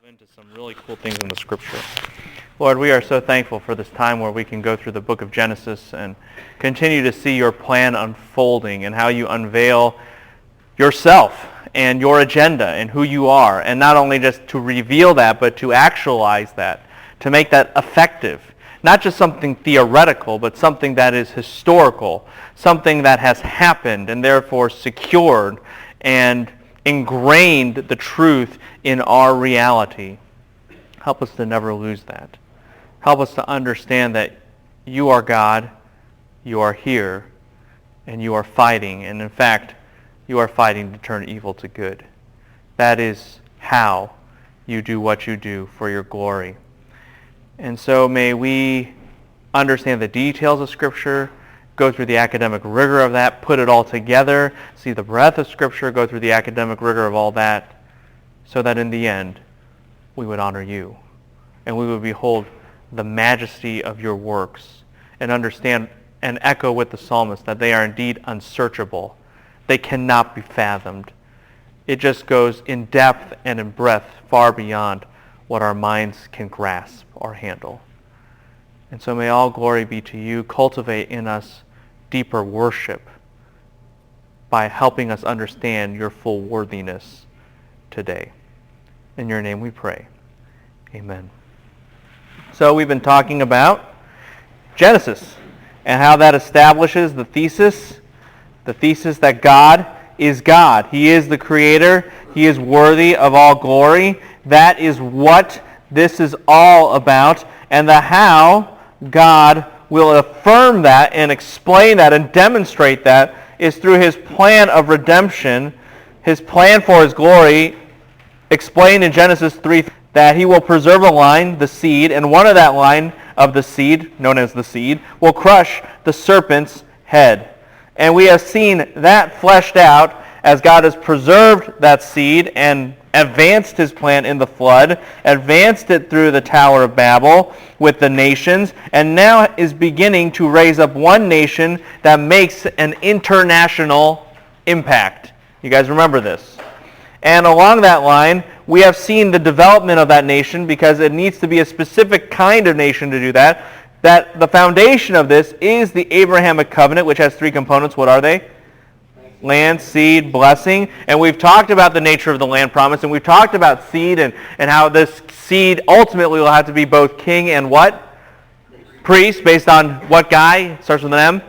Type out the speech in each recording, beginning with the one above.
into some really cool things in the Scripture. Lord, we are so thankful for this time where we can go through the book of Genesis and continue to see your plan unfolding and how you unveil yourself and your agenda and who you are, and not only just to reveal that, but to actualize that, to make that effective. Not just something theoretical, but something that is historical, something that has happened and therefore secured and ingrained the truth in our reality. Help us to never lose that. Help us to understand that you are God, you are here, and you are fighting. And in fact, you are fighting to turn evil to good. That is how you do what you do for your glory. And so may we understand the details of Scripture, go through the academic rigor of that, put it all together, see the breadth of Scripture, go through the academic rigor of all that, so that in the end we would honor you and we would behold the majesty of your works and understand and echo with the psalmist that they are indeed unsearchable. They cannot be fathomed. It just goes in depth and in breadth far beyond what our minds can grasp or handle. And so may all glory be to you. Cultivate in us deeper worship by helping us understand your full worthiness today. In your name we pray. Amen. So we've been talking about Genesis and how that establishes the thesis that God is God. He is the Creator. He is worthy of all glory. That is what this is all about. And the how God will affirm that and explain that and demonstrate that is through his plan of redemption, his plan for his glory, explained in Genesis 3, that he will preserve a line, the seed, and one of that line of the seed, known as the seed, will crush the serpent's head. And we have seen that fleshed out as God has preserved that seed and advanced his plan in the flood, advanced it through the Tower of Babel with the nations, and now is beginning to raise up one nation that makes an international impact. You guys remember this. And along that line, we have seen the development of that nation, because it needs to be a specific kind of nation to do that. That the foundation of this is the Abrahamic covenant, which has three components. What are they? Land, seed, blessing. And we've talked about the nature of the land promise, and we've talked about seed and how this seed ultimately will have to be both king and what? Priest, based on what guy? Starts with an M?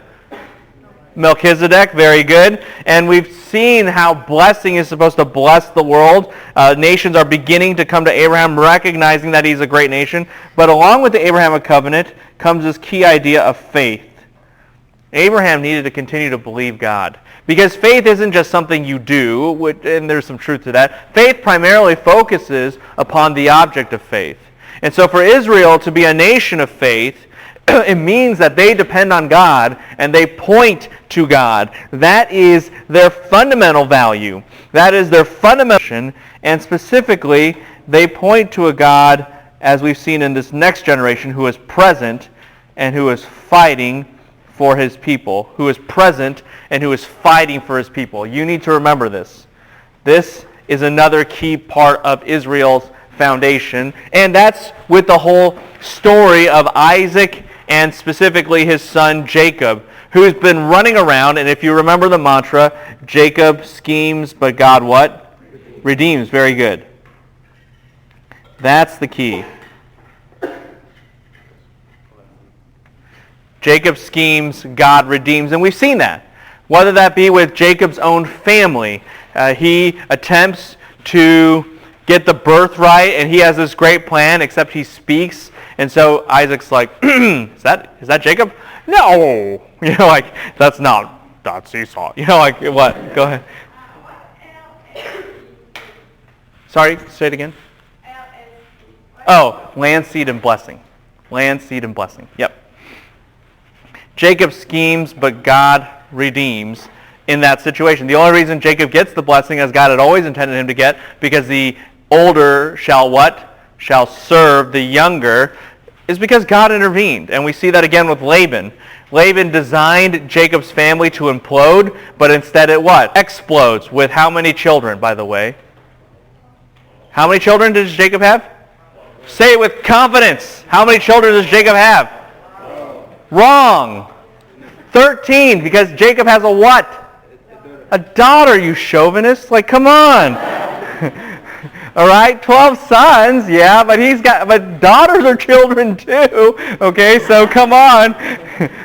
Melchizedek, very good. And we've seen how blessing is supposed to bless the world. Nations are beginning to come to Abraham, recognizing that he's a great nation. But along with the Abrahamic covenant comes this key idea of faith. Abraham needed to continue to believe God. Because faith isn't just something you do, and there's some truth to that. Faith primarily focuses upon the object of faith. And so for Israel to be a nation of faith, it means that they depend on God and they point to God. That is their fundamental value. That is their fundamental, and specifically, they point to a God, as we've seen in this next generation, who is present and who is fighting for his people, who is present and who is fighting for his people. You need to remember this. This is another key part of Israel's foundation, and that's with the whole story of Isaac and specifically his son Jacob, who's been running around. And if you remember the mantra, Jacob schemes, but God what? Redeems. Very good. That's the key. Jacob schemes, God redeems. And we've seen that. Whether that be with Jacob's own family. He attempts to get the birthright, and he has this great plan, except he speaks. And so Isaac's like, is that Jacob? No. That's Esau. What? Go ahead. Sorry, say it again. Oh, land, seed, and blessing. Land, seed, and blessing. Yep. Jacob schemes, but God redeems in that situation. The only reason Jacob gets the blessing, as God had always intended him to get, because the older shall what? Shall serve the younger, is because God intervened. And we see that again with Laban. Laban designed Jacob's family to implode, but instead it what? Explodes with how many children, by the way? How many children does Jacob have? Say it with confidence. How many children does Jacob have? Wrong. 13, because Jacob has a what? A daughter, you chauvinist. Like, come on. All right, 12 sons, yeah, but daughters are children too. Okay, so come on.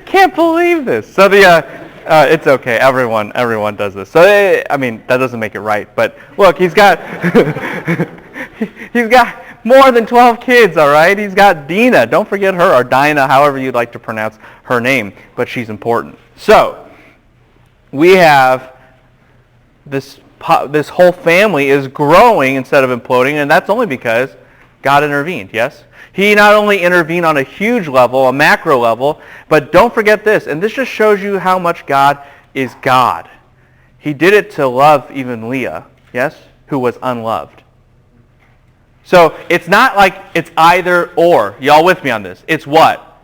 Can't believe this. So it's okay. Everyone does this. So that doesn't make it right. But look, he's got more than 12 kids. All right, he's got Dinah. Don't forget her, or Dinah, however you'd like to pronounce her name. But she's important. So we have this whole family is growing instead of imploding, and that's only because God intervened, yes? He not only intervened on a huge level, a macro level, but don't forget this, and this just shows you how much God is God. He did it to love even Leah, yes, who was unloved. So it's not like it's either or. Y'all with me on this? It's what?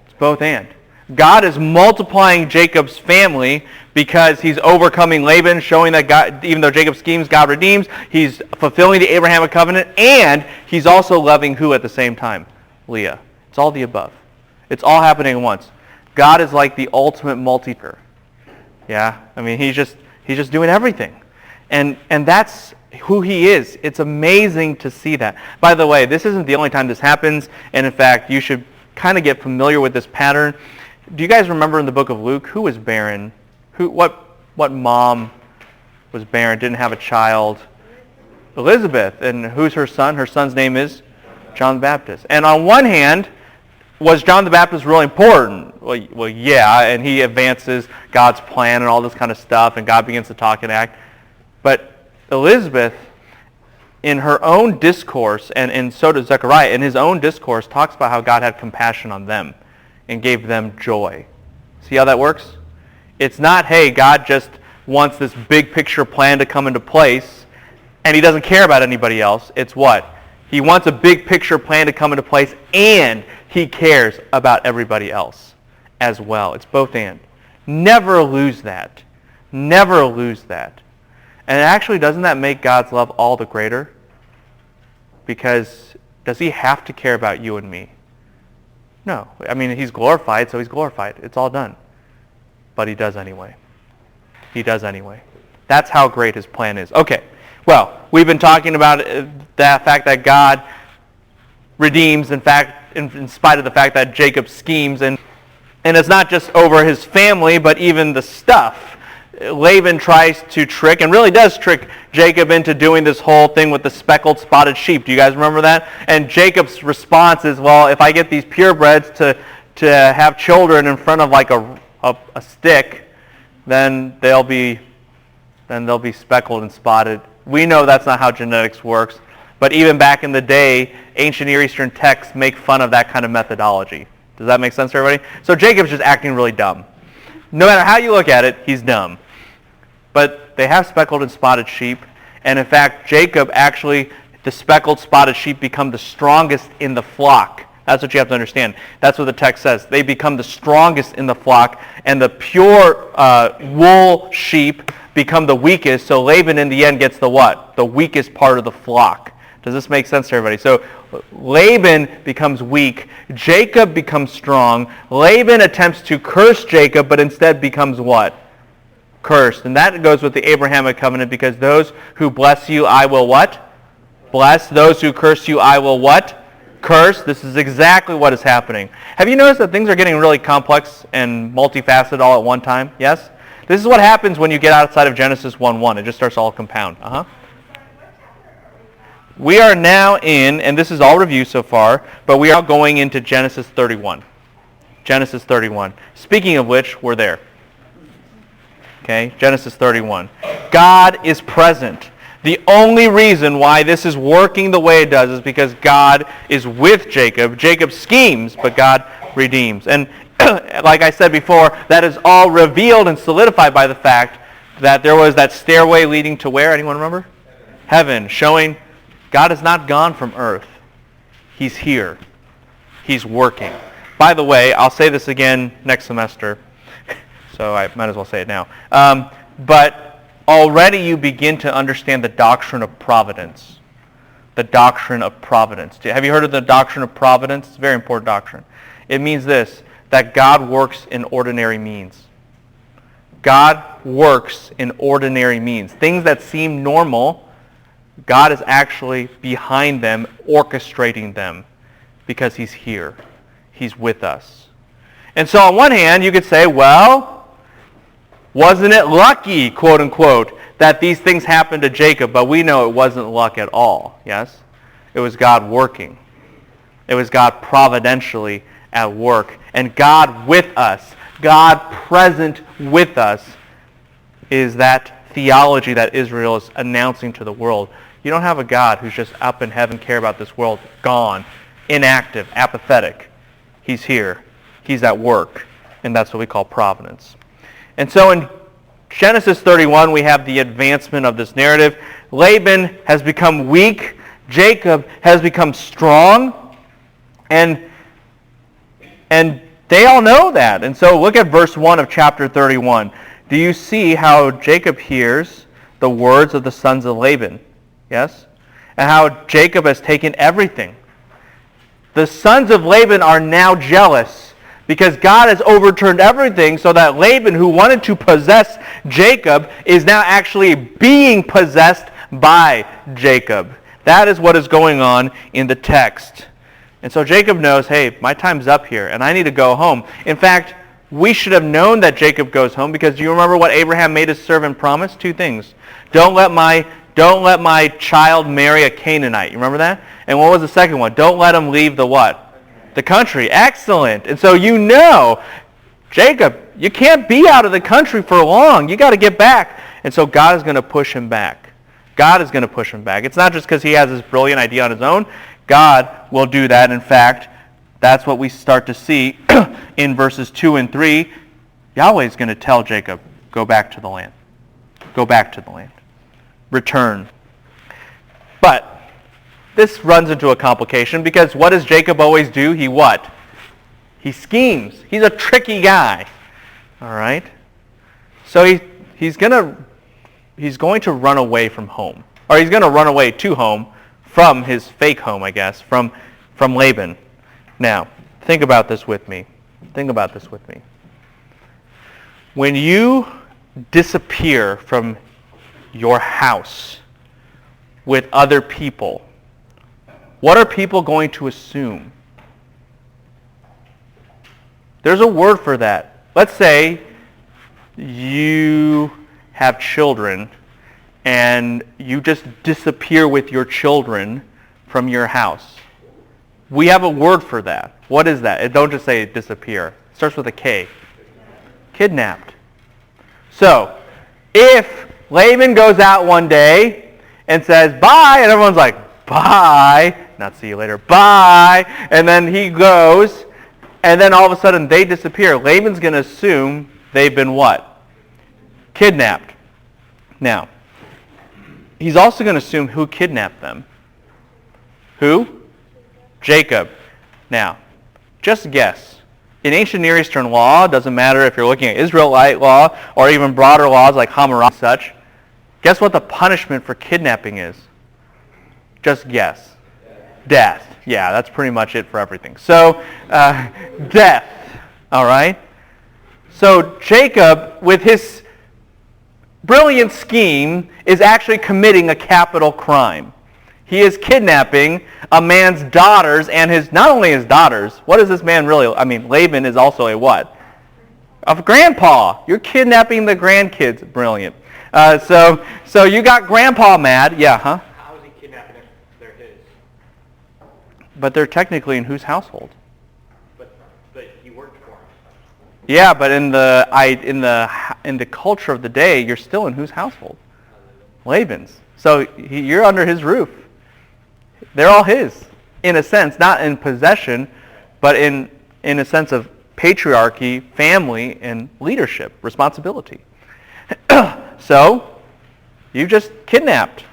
It's both and. God is multiplying Jacob's family because he's overcoming Laban, showing that God, even though Jacob schemes, God redeems. He's fulfilling the Abrahamic covenant, and he's also loving who at the same time? Leah. It's all the above. It's all happening at once. God is like the ultimate multiplier. Yeah? I mean, he's just doing everything. And that's who he is. It's amazing to see that. By the way, this isn't the only time this happens, and in fact, you should kind of get familiar with this pattern. Do you guys remember in the book of Luke, who was barren? What mom was barren, didn't have a child? Elizabeth. And who's her son? Her son's name is John the Baptist. And on one hand, was John the Baptist really important? Well, yeah, and he advances God's plan and all this kind of stuff, and God begins to talk and act. But Elizabeth, in her own discourse, and so does Zechariah, in his own discourse, talks about how God had compassion on them and gave them joy. See how that works? It's not, hey, God just wants this big picture plan to come into place, and he doesn't care about anybody else. It's what? He wants a big picture plan to come into place, and he cares about everybody else as well. It's both and. Never lose that. Never lose that. And actually, doesn't that make God's love all the greater? Because does he have to care about you and me? No. I mean, he's glorified, so he's glorified. It's all done. But he does anyway. He does anyway. That's how great his plan is. Okay. Well, we've been talking about the fact that God redeems, in fact, in spite of the fact that Jacob schemes. And it's not just over his family, but even the stuff. Laban tries to trick, and really does trick Jacob into doing this whole thing with the speckled spotted sheep. Do you guys remember that? And Jacob's response is, well, if I get these purebreds to have children in front of like a stick, then they'll be speckled and spotted. We know that's not how genetics works, but even back in the day, ancient Near Eastern texts make fun of that kind of methodology. Does that make sense to everybody? So Jacob's just acting really dumb. No matter how you look at it, he's dumb. But they have speckled and spotted sheep, and in fact, Jacob actually, the speckled spotted sheep become the strongest in the flock. That's what you have to understand. That's what the text says. They become the strongest in the flock, and the pure wool sheep become the weakest, so Laban in the end gets the what? The weakest part of the flock. Does this make sense to everybody? So Laban becomes weak. Jacob becomes strong. Laban attempts to curse Jacob, but instead becomes what? Cursed. And that goes with the Abrahamic covenant, because those who bless you, I will what? Bless. Those who curse you, I will what? Curse. This is exactly what is happening. Have you noticed that things are getting really complex and multifaceted all at one time? Yes? This is what happens when you get outside of Genesis 1:1. It just starts all compound. We are now in, and this is all review so far, but we are going into Genesis 31. Genesis 31. Speaking of which, we're there. Okay, Genesis 31. God is present. The only reason why this is working the way it does is because God is with Jacob. Jacob schemes, but God redeems. And like I said before, that is all revealed and solidified by the fact that there was that stairway leading to where? Anyone remember? Heaven, showing God is not gone from earth. He's here. He's working. By the way, I'll say this again next semester, so I might as well say it now. But already you begin to understand the doctrine of providence. the doctrine of providence. Have you heard of the doctrine of providence? It's a very important doctrine. It means this, that God works in ordinary means. God works in ordinary means. Things that seem normal, God is actually behind them, orchestrating them, because he's here. He's with us. And so on one hand, you could say, well, wasn't it lucky, quote unquote, that these things happened to Jacob? But we know it wasn't luck at all, yes? It was God working. It was God providentially at work. And God with us, God present with us, is that theology that Israel is announcing to the world. You don't have a God who's just up in heaven, care about this world, gone, inactive, apathetic. He's here. He's at work. And that's what we call providence. And so in Genesis 31, we have the advancement of this narrative. Laban has become weak. Jacob has become strong. And they all know that. And so look at verse 1 of chapter 31. Do you see how Jacob hears the words of the sons of Laban? Yes? And how Jacob has taken everything. The sons of Laban are now jealous because God has overturned everything so that Laban, who wanted to possess Jacob, is now actually being possessed by Jacob. That is what is going on in the text. And so Jacob knows, hey, my time's up here, and I need to go home. In fact, we should have known that Jacob goes home, because do you remember what Abraham made his servant promise? Two things. Don't let my child marry a Canaanite. You remember that? And what was the second one? Don't let him leave the what? The country. Excellent. And so you know, Jacob, you can't be out of the country for long. You got to get back. And so God is going to push him back. God is going to push him back. It's not just because he has this brilliant idea on his own. God will do that. In fact, that's what we start to see in verses 2 and 3. Yahweh is going to tell Jacob, go back to the land. Go back to the land. Return. But this runs into a complication, because what does Jacob always do? He what? He schemes. He's a tricky guy. All right? So he's going to run away from home. Or he's going to run away to home from his fake home, I guess, from Laban. Now, think about this with me. Think about this with me. When you disappear from your house with other people, what are people going to assume? There's a word for that. Let's say you have children and you just disappear with your children from your house. We have a word for that. What is that? Don't just say disappear. It starts with a K. Kidnapped. So, if Laban goes out one day and says, bye, and everyone's like, bye, not see you later, bye, and then he goes, and then all of a sudden they disappear, Laban's going to assume they've been what? Kidnapped. Now, he's also going to assume who kidnapped them. Who? Jacob. Now, just guess. In ancient Near Eastern law, it doesn't matter if you're looking at Israelite law or even broader laws like Hammurabi and such, guess what the punishment for kidnapping is? Just guess. Death. Yeah, that's pretty much it for everything. So, death. All right? So Jacob, with his brilliant scheme, is actually committing a capital crime. He is kidnapping a man's daughters and not only his daughters, what is this man really? Laban is also a what? A grandpa. You're kidnapping the grandkids. Brilliant. So you got grandpa mad. Yeah, huh? How is he kidnapping them? They're his. But they're technically in whose household? But he worked for him. Yeah, but in the culture of the day, you're still in whose household? Laban's. So you're under his roof. They're all his, in a sense, not in possession, but in a sense of patriarchy, family, and leadership, responsibility. So, you just kidnapped.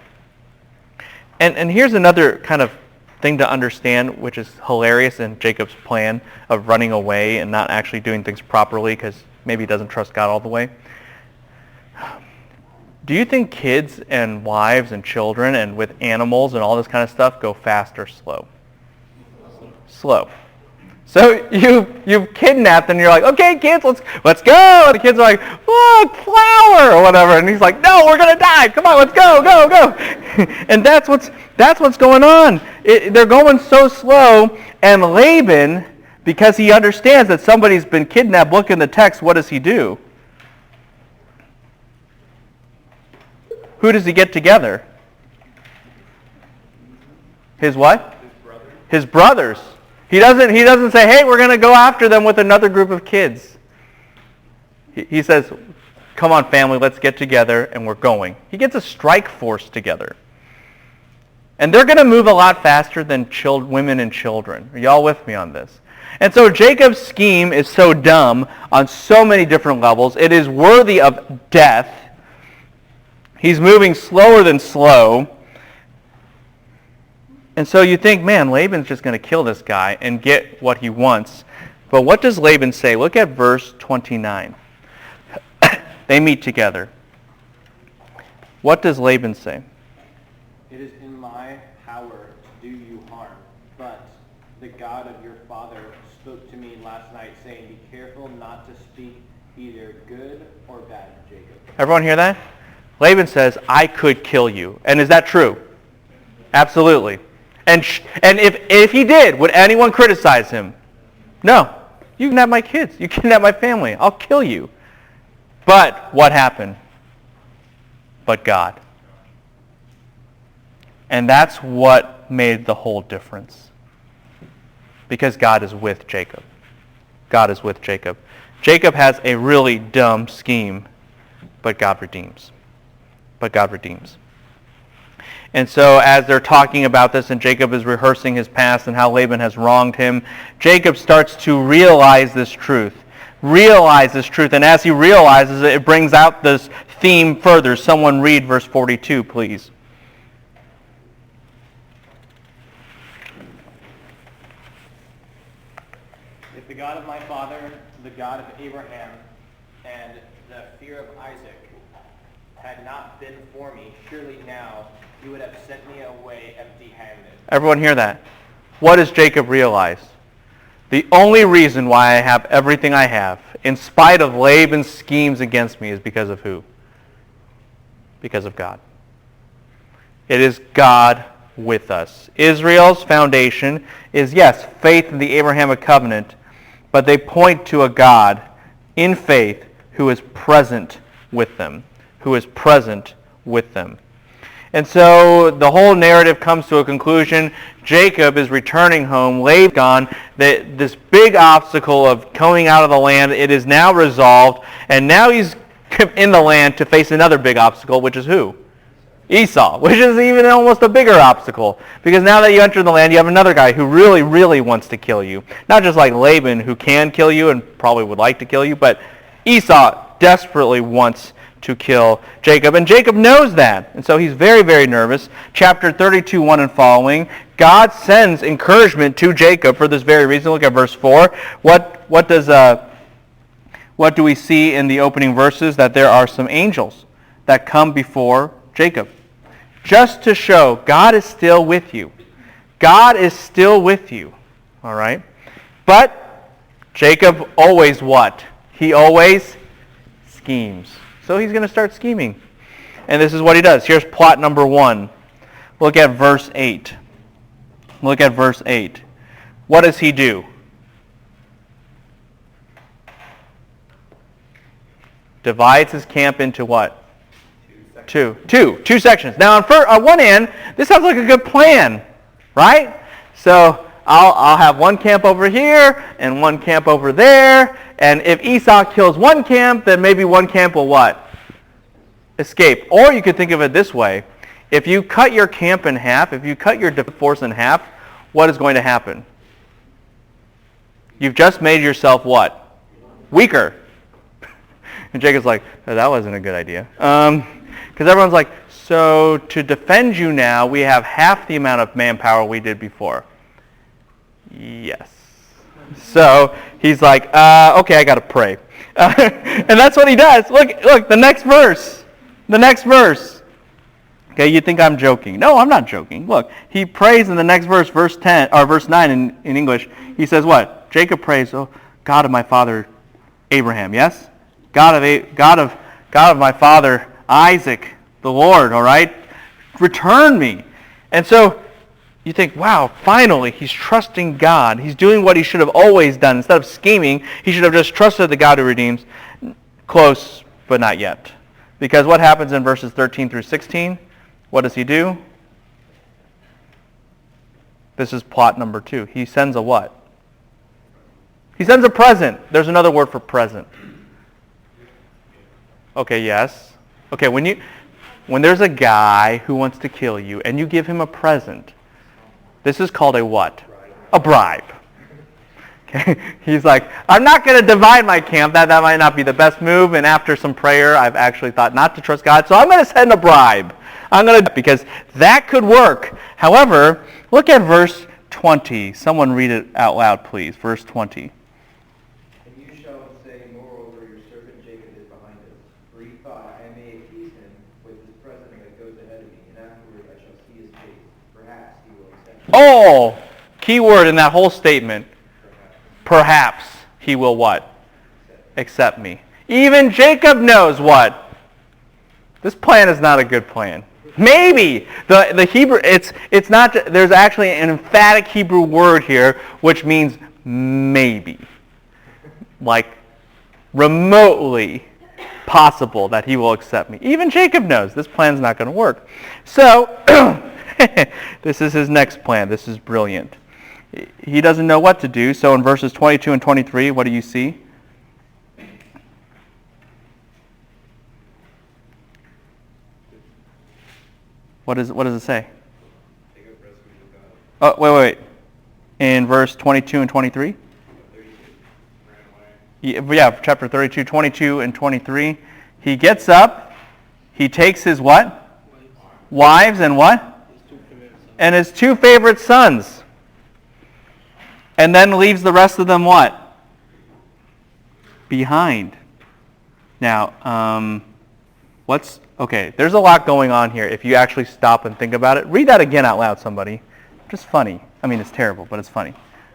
And here's another kind of thing to understand, which is hilarious in Jacob's plan of running away and not actually doing things properly because maybe he doesn't trust God all the way. Do you think kids and wives and children and with animals and all this kind of stuff go fast or slow? Slow. So you've kidnapped them and you're like, okay, kids, let's go. And the kids are like, look, flower or whatever. And he's like, no, we're gonna die. Come on, let's go. And that's what's going on. They're going so slow. And Laban, because he understands that somebody's been kidnapped, look in the text, what does he do? Who does he get together? His what? His brothers. He doesn't say, hey, we're going to go after them with another group of kids. He says, come on, family, let's get together, and we're going. He gets a strike force together. And they're going to move a lot faster than women and children. Are y'all with me on this? And so Jacob's scheme is so dumb on so many different levels. It is worthy of death. He's moving slower than slow. And so you think, man, Laban's just going to kill this guy and get what he wants. But what does Laban say? Look at verse 29. They meet together. What does Laban say? It is in my power to do you harm, but the God of your father spoke to me last night, saying, be careful not to speak either good or bad to Jacob. Everyone hear that? Laban says, I could kill you. And is that true? Absolutely. And if he did, would anyone criticize him? No. You kidnap my kids. You kidnap my family. I'll kill you. But what happened? But God. And that's what made the whole difference. Because God is with Jacob. God is with Jacob. Jacob has a really dumb scheme, but God redeems. But God redeems. And so as they're talking about this and Jacob is rehearsing his past and how Laban has wronged him, Jacob starts to realize this truth. And as he realizes it, it brings out this theme further. Someone read verse 42, please. If the God of my father, the God of Abraham, and the fear of Isaac had not been for me, surely now you would have sent me away empty-handed. Everyone hear that? What does Jacob realize? The only reason why I have everything I have, in spite of Laban's schemes against me, is because of who? Because of God. It is God with us. Israel's foundation is, yes, faith in the Abrahamic covenant, but they point to a God in faith who is present with them. Who is present with them. And so the whole narrative comes to a conclusion. Jacob is returning home. Laban's gone. This big obstacle of coming out of the land, it is now resolved. And now he's in the land to face another big obstacle, which is who? Esau, which is even almost a bigger obstacle. Because now that you enter the land, you have another guy who really, really wants to kill you. Not just like Laban, who can kill you and probably would like to kill you, but Esau desperately wants to kill Jacob. And Jacob knows that. And so he's very, very nervous. Chapter 32, 1 and following, God sends encouragement to Jacob for this very reason. Look at verse 4. What do we see in the opening verses? That there are some angels that come before Jacob. Just to show God is still with you. God is still with you. All right? But Jacob always what? He always schemes. So he's going to start scheming. And this is what he does. Here's plot number 1. Look at verse 8. Look at verse 8. What does he do? Divides his camp into what? Two sections. Now on one hand, this sounds like a good plan, right? So I'll have one camp over here and one camp over there. And if Esau kills one camp, then maybe one camp will what? Escape. Or you could think of it this way. If you cut your camp in half, if you cut your force in half, what is going to happen? You've just made yourself what? Weaker. And Jacob's like, oh, that wasn't a good idea. Because everyone's like, so to defend you now, we have half the amount of manpower we did before. Yes. So he's like, okay, I got to pray. And that's what he does. Look, the next verse. The next verse. Okay, you think I'm joking. No, I'm not joking. Look, he prays in the next verse, verse 10 or verse 9 in English. He says what? Jacob prays, "Oh God of my father Abraham." Yes? God of my father Isaac, the Lord, all right? Return me. And so you think, wow, finally, he's trusting God. He's doing what he should have always done. Instead of scheming, he should have just trusted the God who redeems. Close, but not yet. Because what happens in verses 13 through 16? What does he do? This is plot number 2. He sends a what? He sends a present. There's another word for present. Okay, yes. Okay, when there's a guy who wants to kill you and you give him a present, this is called a what? A bribe. Okay? He's like, I'm not going to divide my camp. That might not be the best move. And after some prayer, I've actually thought not to trust God. So I'm going to send a bribe. Because that could work. However, look at verse 20. Someone read it out loud, please. Verse 20. And you shall say, moreover, your servant Jacob is behind us. For he thought, I may appease him with his present that goes ahead of me, and afterward I shall see his face. Perhaps he will accept me. Oh! Key word in that whole statement. Perhaps he will what? Accept me. Even Jacob knows what? This plan is not a good plan. Maybe. The Hebrew, it's not, there's actually an emphatic Hebrew word here which means maybe. Like remotely possible that he will accept me. Even Jacob knows this plan's not going to work. So, this is his next plan. This is brilliant. He doesn't know what to do. So in verses 22 and 23, what do you see? What does it say? Oh, wait. In verse 22 and 23? Yeah, chapter 32, 22 and 23. He gets up. He takes his what? Wives and what? And his 2 favorite sons. And then leaves the rest of them what? Behind. Now, okay, there's a lot going on here if you actually stop and think about it. Read that again out loud, somebody. Just funny. I mean, it's terrible, but it's funny.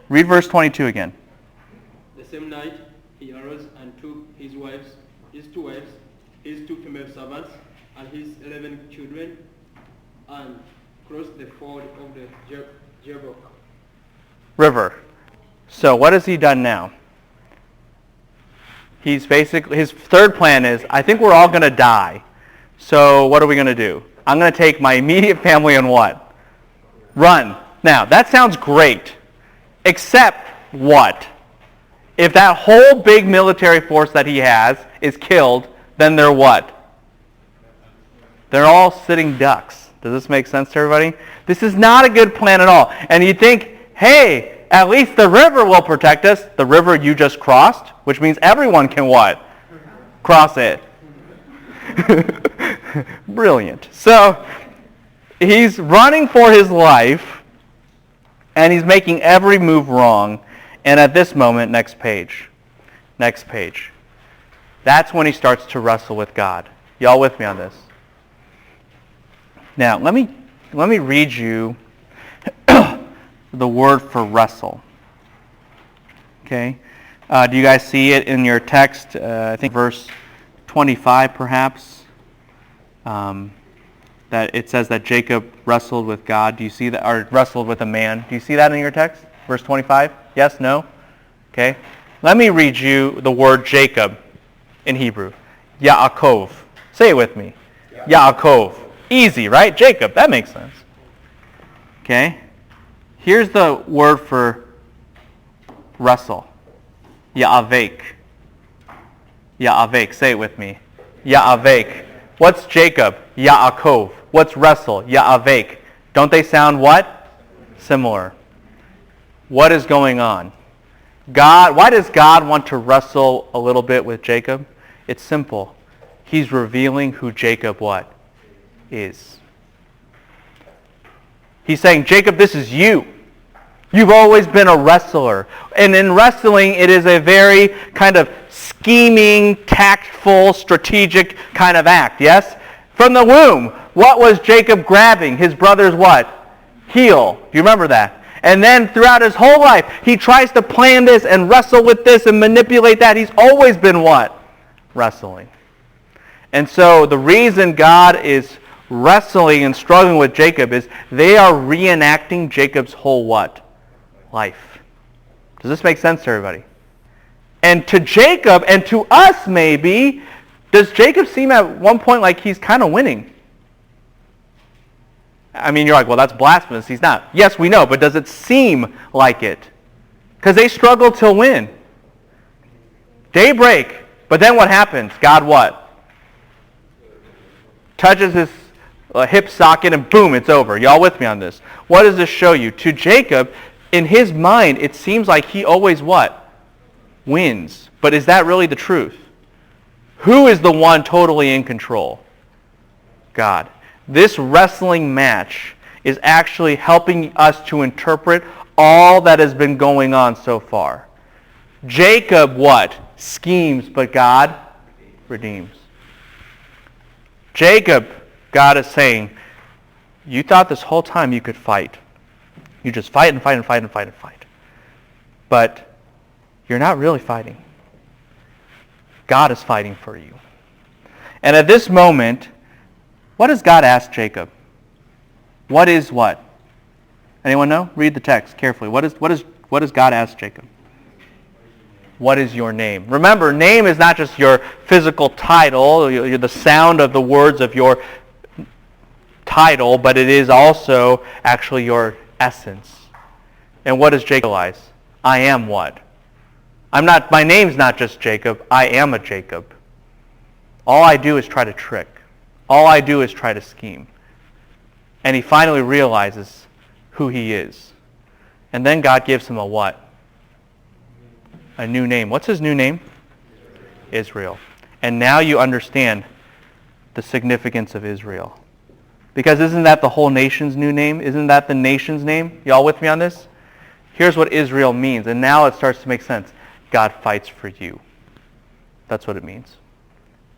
Read verse 22 again. The same night he arose and took his 2 wives, his 2 female servants, and his 11 children, and crossed the ford of the Jabbok River. So what has he done now? He's basically, his third plan is, I think we're all going to die. So what are we going to do? I'm going to take my immediate family and what? Run. Now, that sounds great. Except what? If that whole big military force that he has is killed, then they're what? They're all sitting ducks. Does this make sense to everybody? This is not a good plan at all. And you think, hey, at least the river will protect us. The river you just crossed, which means everyone can what? Cross it. Brilliant. So he's running for his life, and he's making every move wrong. And at this moment, next page. That's when he starts to wrestle with God. Y'all with me on this? Now, let me read you the word for wrestle. Okay? Do you guys see it in your text? I think verse 25 perhaps. That it says that Jacob wrestled with God. Do you see that? Or wrestled with a man. Do you see that in your text? Verse 25? Yes? No? Okay. Let me read you the word Jacob in Hebrew. Yaakov. Say it with me. Yaakov. Easy, right? Jacob. That makes sense. Okay. Here's the word for wrestle. Ya'avek. Say it with me. Ya'avek. What's Jacob? Yaakov. What's wrestle? Ya'avek. Don't they sound what? Similar. What is going on? Why does God want to wrestle a little bit with Jacob? It's simple. He's revealing who Jacob what? Is. He's saying, Jacob, this is you. You've always been a wrestler. And in wrestling, it is a very kind of scheming, tactful, strategic kind of act, yes? From the womb, what was Jacob grabbing? His brother's what? Heel. Do you remember that? And then throughout his whole life, he tries to plan this and wrestle with this and manipulate that. He's always been what? Wrestling. And so the reason God is wrestling and struggling with Jacob is they are reenacting Jacob's whole what? Life. Does this make sense to everybody? And to Jacob, and to us maybe, does Jacob seem at one point like he's kind of winning? I mean, you're like, well, that's blasphemous. He's not. Yes, we know, but does it seem like it? Because they struggle till when? Daybreak. But then what happens? God what? Touches his hip socket and boom, it's over. Y'all with me on this? What does this show you? To Jacob, in his mind, it seems like he always what? Wins. But is that really the truth? Who is the one totally in control? God. This wrestling match is actually helping us to interpret all that has been going on so far. Jacob what? Schemes, but God redeems. Jacob, God is saying, you thought this whole time you could fight. You just fight and fight and fight and fight and fight. But you're not really fighting. God is fighting for you. And at this moment, what does God ask Jacob? What is what? Anyone know? Read the text carefully. What does God ask Jacob? What is your name? Remember, name is not just your physical title, the sound of the words of your title, but it is also actually your essence. And what does Jacob realize? I am what? My name's not just Jacob. I am a Jacob. All I do is try to trick. All I do is try to scheme. And he finally realizes who he is. And then God gives him a what? A new name. What's his new name? Israel. And now you understand the significance of Israel. Because isn't that the whole nation's new name? Isn't that the nation's name? Y'all with me on this? Here's what Israel means. And now it starts to make sense. God fights for you. That's what it means.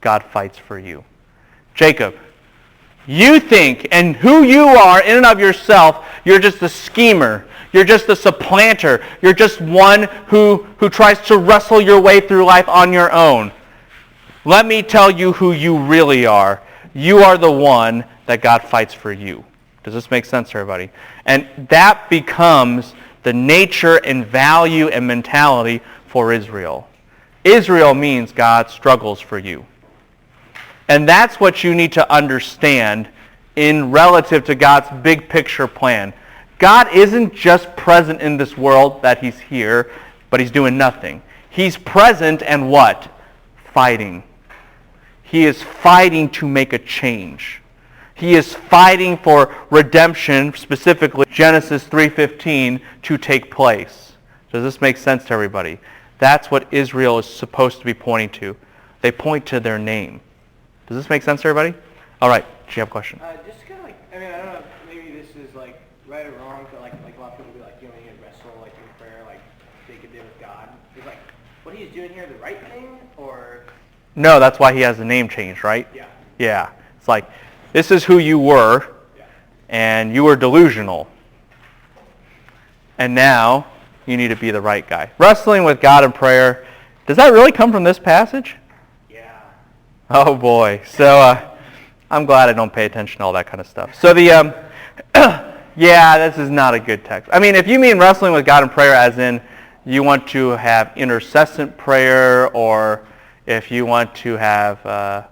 God fights for you. Jacob, you think, and who you are in and of yourself, you're just a schemer. You're just a supplanter. You're just one who tries to wrestle your way through life on your own. Let me tell you who you really are. You are the one that God fights for you. Does this make sense to everybody? And that becomes the nature and value and mentality for Israel. Israel means God struggles for you. And that's what you need to understand in relative to God's big picture plan. God isn't just present in this world that he's here, but he's doing nothing. He's present and what? Fighting. He is fighting to make a change. He is fighting for redemption, specifically Genesis 3:15, to take place. Does this make sense to everybody? That's what Israel is supposed to be pointing to. They point to their name. Does this make sense to everybody? All right. Do you have a question? Just kind of like, I mean, I don't know, maybe this is like right or wrong, but like a lot of people be like, you know, you wrestle like in prayer, like Jacob did with God. Is like, what he's doing here the right thing, or? No, that's why he has the name change, right? Yeah. Yeah. It's like, this is who you were, and you were delusional. And now, you need to be the right guy. Wrestling with God in prayer, does that really come from this passage? Yeah. Oh boy. So, I'm glad I don't pay attention to all that kind of stuff. So yeah, this is not a good text. I mean, if you mean wrestling with God in prayer as in you want to have intercessant prayer, or if you want to have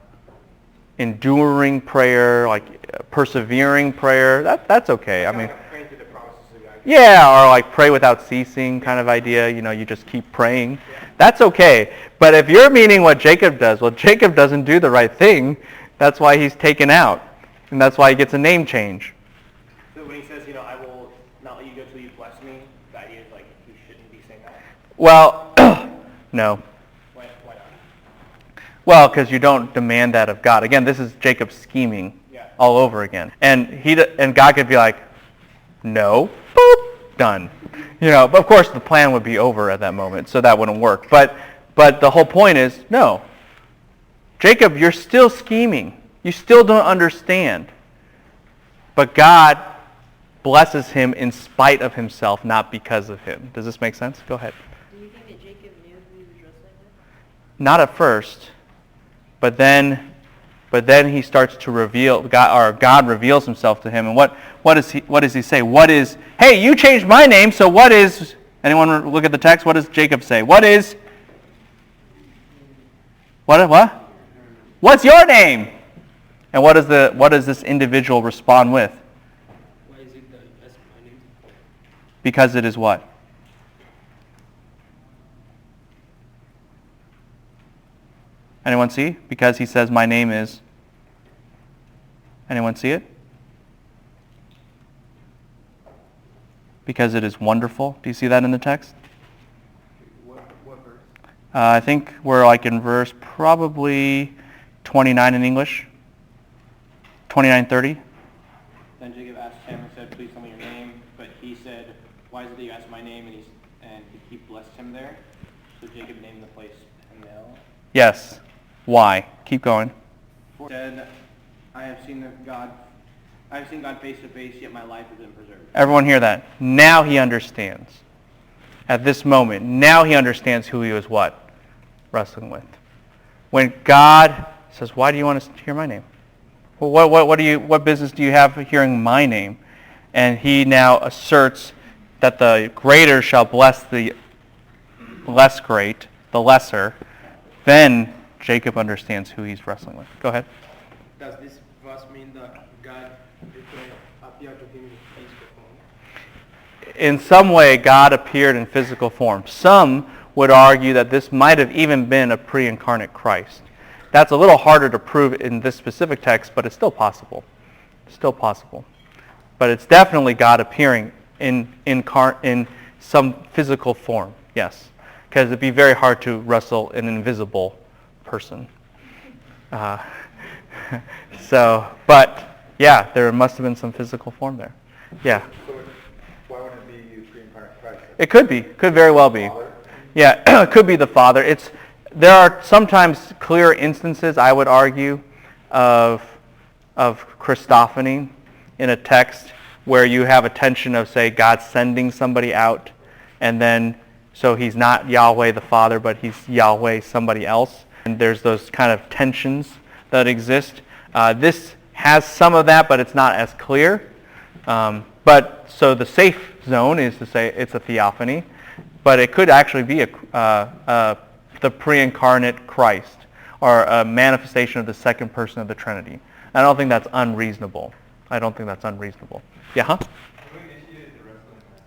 enduring prayer, like persevering prayer, that's okay. I mean, Praying through the promises of God. yeah, or like pray without ceasing kind of idea. You know, you just keep praying. That's okay. But if you're meaning what Jacob does, well, Jacob doesn't do the right thing. That's why he's taken out. And that's why he gets a name change. So when he says, you know, I will not let you go till you bless me, the idea is like he shouldn't be saying that? Well, no. Why not? Well, because you don't demand that of God. Again, this is Jacob scheming all over again. And God could be like, no, boop, done. You know, but of course the plan would be over at that moment, so that wouldn't work. But the whole point is, no. Jacob, you're still scheming. You still don't understand. But God blesses him in spite of himself, not because of him. Does this make sense? Go ahead. Do you think that Jacob knew who he was wrestling with? Not at first, but then he starts to reveal, God reveals himself to him. And what does he say? Hey, you changed my name, so what is, anyone look at the text? What does Jacob say? What? What's your name? And what does this individual respond with? Why is it that you ask my name? Because it is what? Anyone see? Because he says, my name is. Anyone see it? Because it is wonderful. Do you see that in the text? What verse? I think we're like in verse probably 29 in English. 29:30. Then Jacob asked him and said, please tell me your name. But he said, why is it that you asked my name? And he blessed him there. So Jacob named the place Peniel. Yes. Why? Keep going. He said, I have seen God face to face, yet my life has been preserved. Everyone hear that? Now he understands. At this moment, now he understands who he was what? Wrestling with. When God says, why do you want to hear my name? Well, what business do you have hearing my name? And he now asserts that the greater shall bless the less great, the lesser. Then Jacob understands who he's wrestling with. Go ahead. Does this verse mean that God appeared to him in physical form? In some way, God appeared in physical form. Some would argue that this might have even been a pre-incarnate Christ. That's a little harder to prove in this specific text, but it's still possible. Still possible. But it's definitely God appearing in some physical form, yes. Because it'd be very hard to wrestle an invisible person. But yeah, there must have been some physical form there. Yeah. So why wouldn't it be pre-incarnate Christ? It could be. Could very well be. Father? Yeah, it could be the Father. There are sometimes clear instances, I would argue, of Christophany in a text where you have a tension of, say, God sending somebody out, and then so he's not Yahweh the Father, but he's Yahweh somebody else. And there's those kind of tensions that exist. This has some of that, but it's not as clear. But so the safe zone is to say it's a theophany, but it could actually be the pre-incarnate Christ, or a manifestation of the second person of the Trinity. I don't think that's unreasonable. Yeah, huh? Who initiated the wrestling match?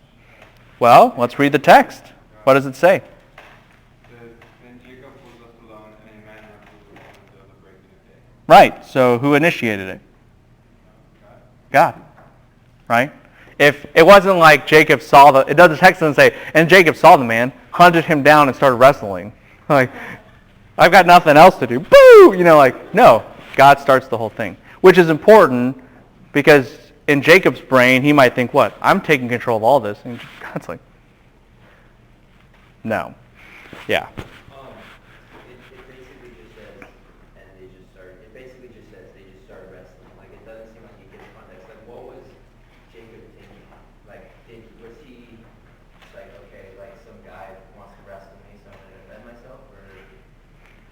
Well, let's read the text. What does it say? Then Jacob was left alone, and a man wrestled with him until the breaking of day. Right. So who initiated it? God. Right? If it wasn't like Jacob saw the text doesn't say, and Jacob saw the man, hunted him down, and started wrestling. Like, I've got nothing else to do. Boo! No. God starts the whole thing. Which is important because in Jacob's brain, he might think, what? I'm taking control of all this. And God's like, no. Yeah. It basically just says, and they just started. It basically just says they just started wrestling. Like, it doesn't seem like you get context. Like, what was Jacob thinking? Like, was he like, okay, like some guy wants to wrestle me, so I'm going to defend myself, or?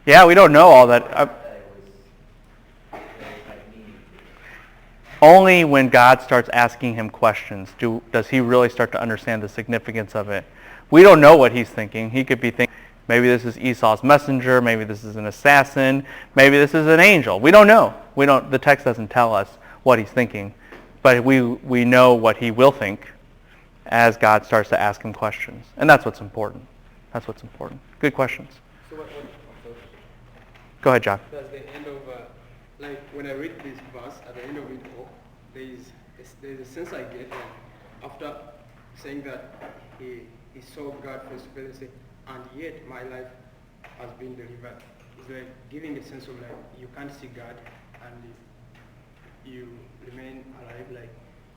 Yeah, we don't know all that. It was like me. Only when God starts asking him questions does he really start to understand the significance of it. We don't know what he's thinking. He could be thinking, maybe this is Esau's messenger, maybe this is an assassin, maybe this is an angel. We don't know. The text doesn't tell us what he's thinking, but we know what he will think as God starts to ask him questions. And that's what's important. Good questions. So Go ahead, John. that's the end of, like when I read this verse, at the end of it all, there's a sense I get that after saying that he saw God face to face, and yet my life has been delivered. It's like giving a sense of like you can't see God and you remain alive,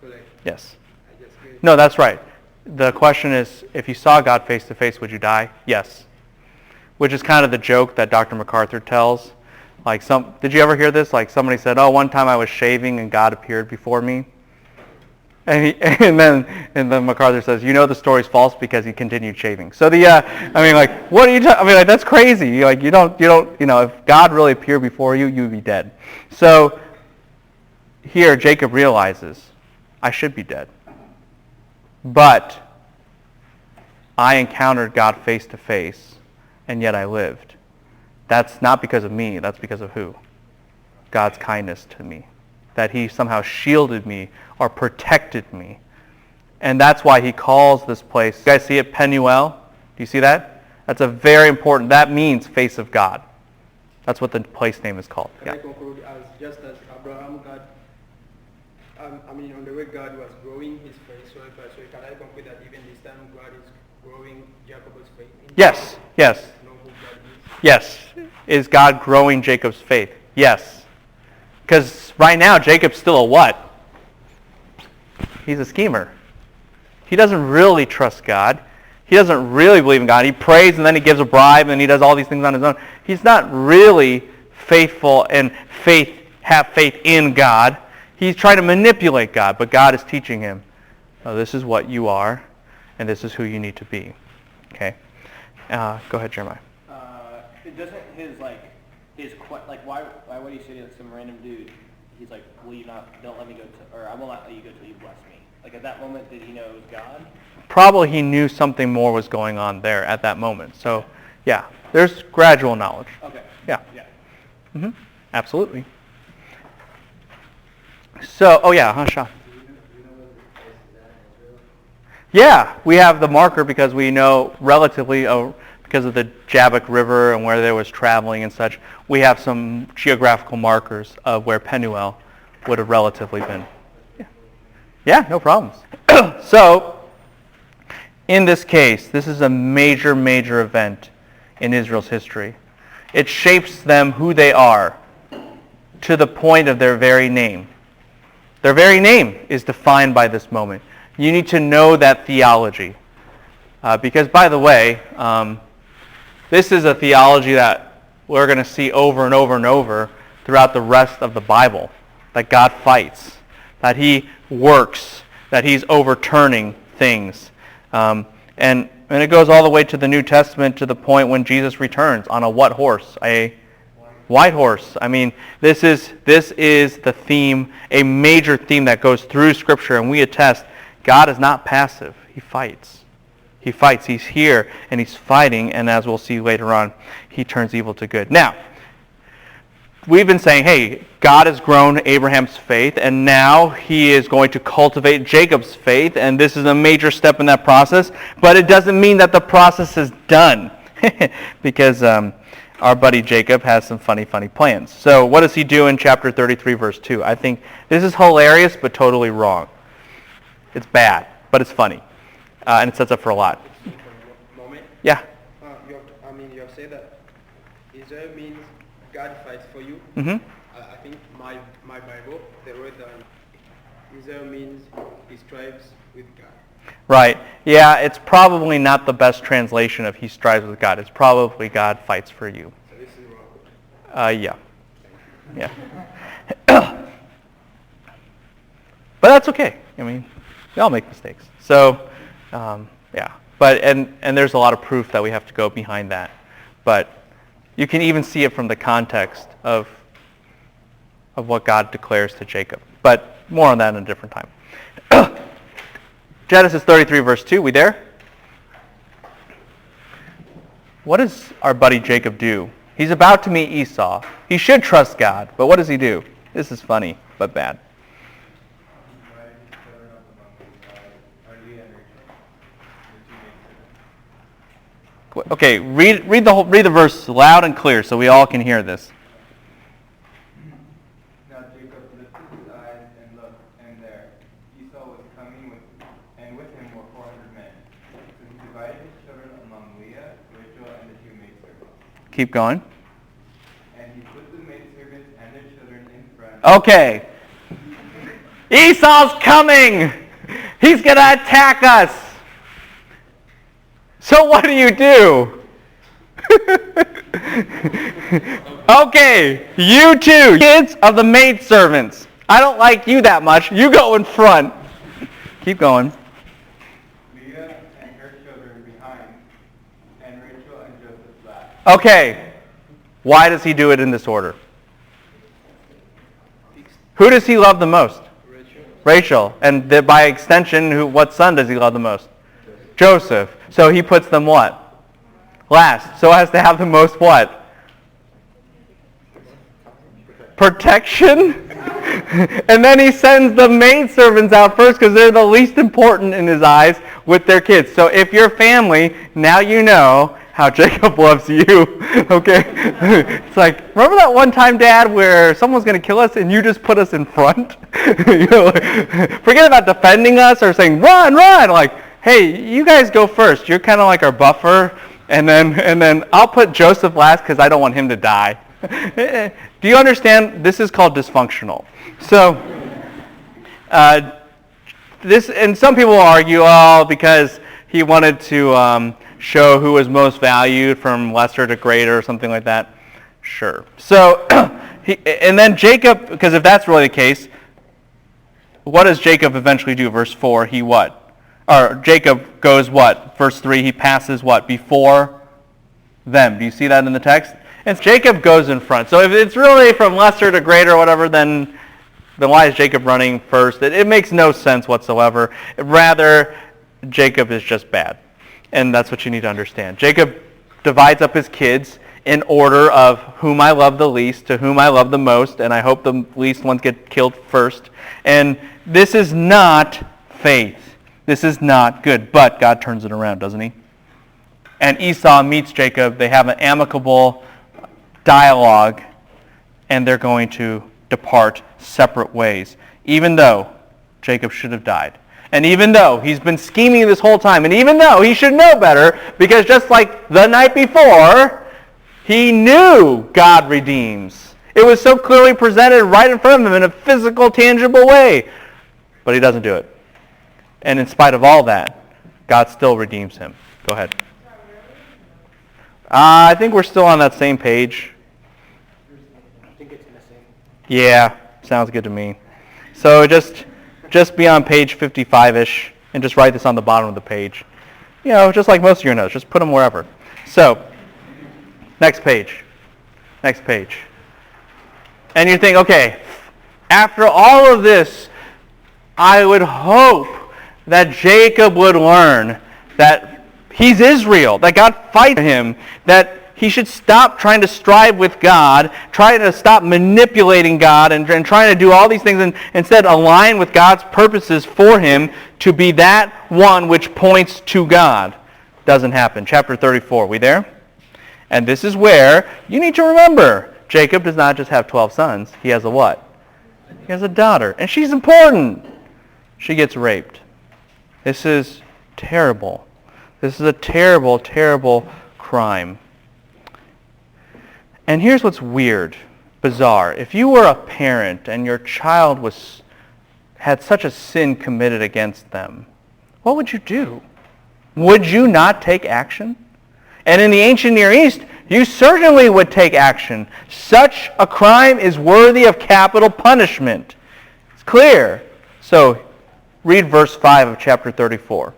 like Yes. I just get No, that's right. The question is, if you saw God face to face, would you die? Yes. Which is kind of the joke that Dr. MacArthur tells, Did you ever hear this? Like somebody said, "Oh, one time I was shaving and God appeared before me." And then MacArthur says, "You know the story's false because he continued shaving." So what are you? That's crazy. You don't. If God really appeared before you, you'd be dead. So here, Jacob realizes, I should be dead, but I encountered God face to face, and yet I lived. That's not because of me. That's because of who? God's kindness to me. That he somehow shielded me or protected me. And that's why he calls this place, you guys see it, Penuel? Do you see that? That's a very important, that means face of God. That's what the place name is called. Can I conclude as just as Abraham, God, on the way God was growing his faith, so can I conclude that even this time God is growing Jacob's faith? Yes. Know who God is? Yes. Is God growing Jacob's faith? Yes. Because right now, Jacob's still a what? He's a schemer. He doesn't really trust God. He doesn't really believe in God. He prays and then he gives a bribe and he does all these things on his own. He's not really faithful and have faith in God. He's trying to manipulate God, but God is teaching him, oh, this is what you are and this is who you need to be. Okay? Go ahead, Jeremiah. It doesn't why would he say to some random dude? He's like, don't let me go or I will not let you go till you bless me. Like at that moment, did he know it was God? Probably he knew something more was going on there at that moment. So, yeah, there's gradual knowledge. Okay. Yeah. Yeah. Mm-hmm. Absolutely. So, Sean. Yeah, we have the marker because we know relatively, because of the Jabbok River and where there was traveling and such, we have some geographical markers of where Penuel would have relatively been. Yeah, no problems. So, in this case, this is a major, major event in Israel's history. It shapes them who they are to the point of their very name. Their very name is defined by this moment. You need to know that theology. Because, by the way, this is a theology that we're going to see over and over and over throughout the rest of the Bible. That God fights, that he works, that he's overturning things. And it goes all the way to the New Testament to the point when Jesus returns on a what horse? A white horse. I mean, this is the theme, a major theme that goes through Scripture, and we attest God is not passive. He fights. He fights. He's here, and he's fighting, and as we'll see later on, he turns evil to good. Now, we've been saying, hey, God has grown Abraham's faith, and now he is going to cultivate Jacob's faith, and this is a major step in that process, but it doesn't mean that the process is done, because our buddy Jacob has some funny plans. So what does he do in chapter 33, verse 2? I think this is hilarious, but totally wrong. It's bad, but it's funny, and it sets up for a lot. Moment. Yeah. You have said that Israel means God fights for you. Mm-hmm. I think my Bible, the word Israel means he strives with God. Right. Yeah, it's probably not the best translation of he strives with God. It's probably God fights for you. So this is wrong. Yeah. Yeah. But that's okay. I mean, we all make mistakes. So, yeah. But and there's a lot of proof that we have to go behind that. But you can even see it from the context of what God declares to Jacob. But more on that in a different time. Genesis 33, verse 2. We there? What does our buddy Jacob do? He's about to meet Esau. He should trust God, but what does he do? This is funny, but bad. Okay, read the verse loud and clear so we all can hear this. Now Jacob lifted his eyes and looked, and there Esau was coming, and with him were 400 men. So he divided his children among Leah, Rachel, and the two maidservants. Keep going. And he put the maidservants and their children in front. Okay. Esau's coming. He's going to attack us. So what do? Okay, you two, kids of the maidservants. I don't like you that much. You go in front. Keep going. Leah and her children behind, and Rachel and Joseph last. Okay, why does he do it in this order? Who does he love the most? Rachel. And by extension, what son does he love the most? Joseph. So he puts them what? Last. So as to have the most what? Protection? And then he sends the maidservants out first because they're the least important in his eyes with their kids. So if you're family, now you know how Jacob loves you. Okay? It's like, remember that one time, Dad, where someone's going to kill us and you just put us in front? You know, forget about defending us or saying, run, run. Like, hey, you guys go first. You're kind of like our buffer. And then I'll put Joseph last because I don't want him to die. Do you understand? This is called dysfunctional. So, this, and some people will argue, oh, because he wanted to show who was most valued from lesser to greater or something like that. Sure. So, and then Jacob, because if that's really the case, what does Jacob eventually do? Verse 4, he what? Or Jacob goes what? Verse 3, he passes what? Before them. Do you see that in the text? And Jacob goes in front. So if it's really from lesser to greater or whatever, then why is Jacob running first? It makes no sense whatsoever. Rather, Jacob is just bad. And that's what you need to understand. Jacob divides up his kids in order of whom I love the least to whom I love the most, and I hope the least ones get killed first. And this is not faith. This is not good. But God turns it around, doesn't he? And Esau meets Jacob. They have an amicable dialogue, and they're going to depart separate ways, even though Jacob should have died. And even though he's been scheming this whole time, and even though he should know better, because just like the night before, he knew God redeems. It was so clearly presented right in front of him in a physical, tangible way. But he doesn't do it. And in spite of all that, God still redeems him. Go ahead. I think we're still on that same page. I think it's missing. Yeah, sounds good to me. So just be on page 55-ish and just write this on the bottom of the page. You know, just like most of your notes, just put them wherever. So, next page. Next page. And you think, okay, after all of this, I would hope that Jacob would learn that he's Israel, that God fights for him, that he should stop trying to strive with God, trying to stop manipulating God, and trying to do all these things, and instead align with God's purposes for him to be that one which points to God. Doesn't happen. Chapter 34, we there? And this is where you need to remember, Jacob does not just have 12 sons. He has a what? He has a daughter, and she's important. She gets raped. This is terrible. This is a terrible, terrible crime. And here's what's weird, bizarre. If you were a parent and your child had such a sin committed against them, what would you do? Would you not take action? And in the ancient Near East, you certainly would take action. Such a crime is worthy of capital punishment. It's clear. So read verse 5 of chapter 34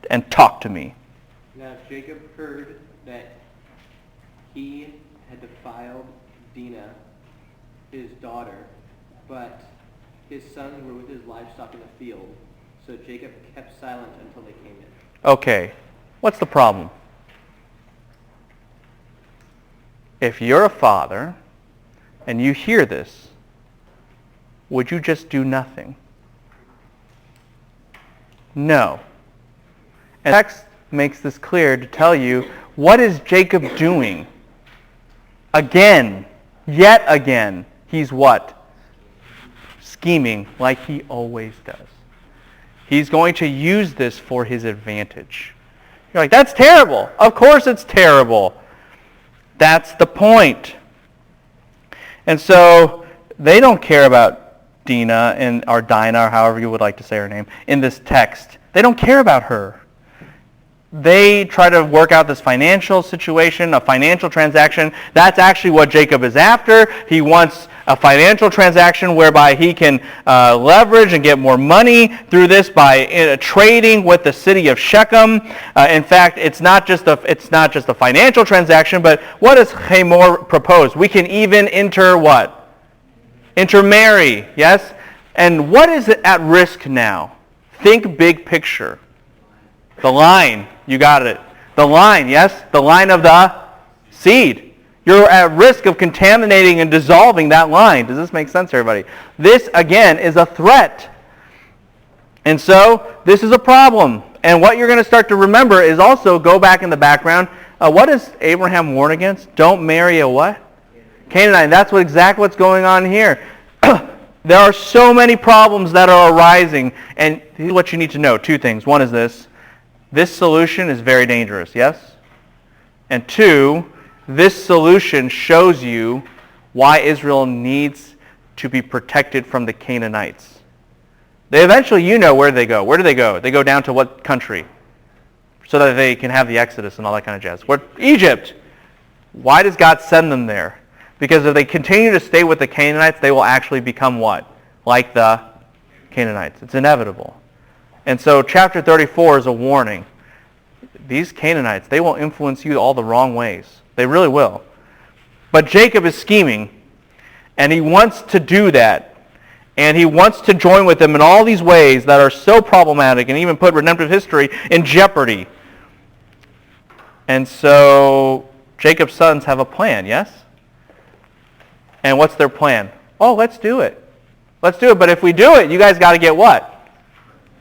and talk to me. Now Jacob heard that he had defiled Dinah, his daughter, but his sons were with his livestock in the field. So Jacob kept silent until they came in. Okay, what's the problem? If you're a father and you hear this, would you just do nothing? No. And the text makes this clear to tell you, what is Jacob doing? Again, yet again, he's what? Scheming like he always does. He's going to use this for his advantage. You're like, that's terrible. Of course it's terrible. That's the point. And so they don't care about Dinah or Dinah, or however you would like to say her name, in this text. They don't care about her. they try to work out this financial situation, a financial transaction. That's actually what Jacob is after. He wants a financial transaction whereby he can leverage and get more money through this by trading with the city of Shechem. In fact, it's not just a financial transaction, but what does Hamor propose? We can even intermarry, yes? And what is at risk now? Think big picture. The line, you got it. The line, yes? The line of the seed. You're at risk of contaminating and dissolving that line. Does this make sense, everybody? This, again, is a threat. And so, this is a problem. And what you're going to start to remember is also, go back in the background, what does Abraham warn against? Don't marry a what? Canaanite. That's exactly what's going on here. There are so many problems that are arising. And here's what you need to know. Two things. One is this. This solution is very dangerous, yes? And two, this solution shows you why Israel needs to be protected from the Canaanites. They eventually, where they go. Where do they go? They go down to what country? So that they can have the Exodus and all that kind of jazz. Egypt. Why does God send them there? Because if they continue to stay with the Canaanites, they will actually become what? Like the Canaanites. It's inevitable. And so chapter 34 is a warning. These Canaanites, they will influence you all the wrong ways. They really will. But Jacob is scheming, and he wants to do that. And he wants to join with them in all these ways that are so problematic and even put redemptive history in jeopardy. And so Jacob's sons have a plan, yes? And what's their plan? Oh, let's do it. Let's do it. But if we do it, you guys got to get what?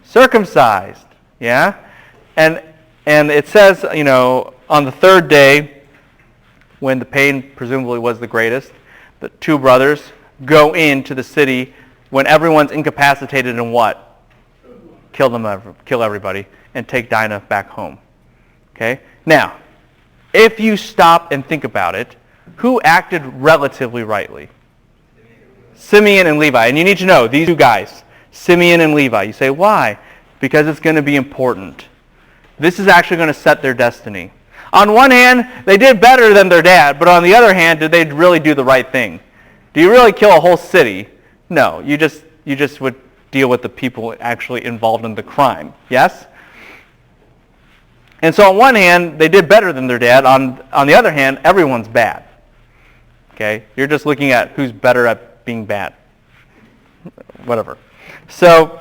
Circumcised. Yeah? And it says, on the third day, when the pain presumably was the greatest, the two brothers go into the city when everyone's incapacitated and what? Kill everybody and take Dinah back home. Okay? Now, if you stop and think about it, who acted relatively rightly? Simeon and Levi. And you need to know, these two guys, Simeon and Levi. You say, why? Because it's going to be important. This is actually going to set their destiny. On one hand, they did better than their dad, but on the other hand, did they really do the right thing? Do you really kill a whole city? No, you just would deal with the people actually involved in the crime. Yes? And so on one hand, they did better than their dad. On the other hand, everyone's bad. Okay? You're just looking at who's better at being bad. Whatever. So,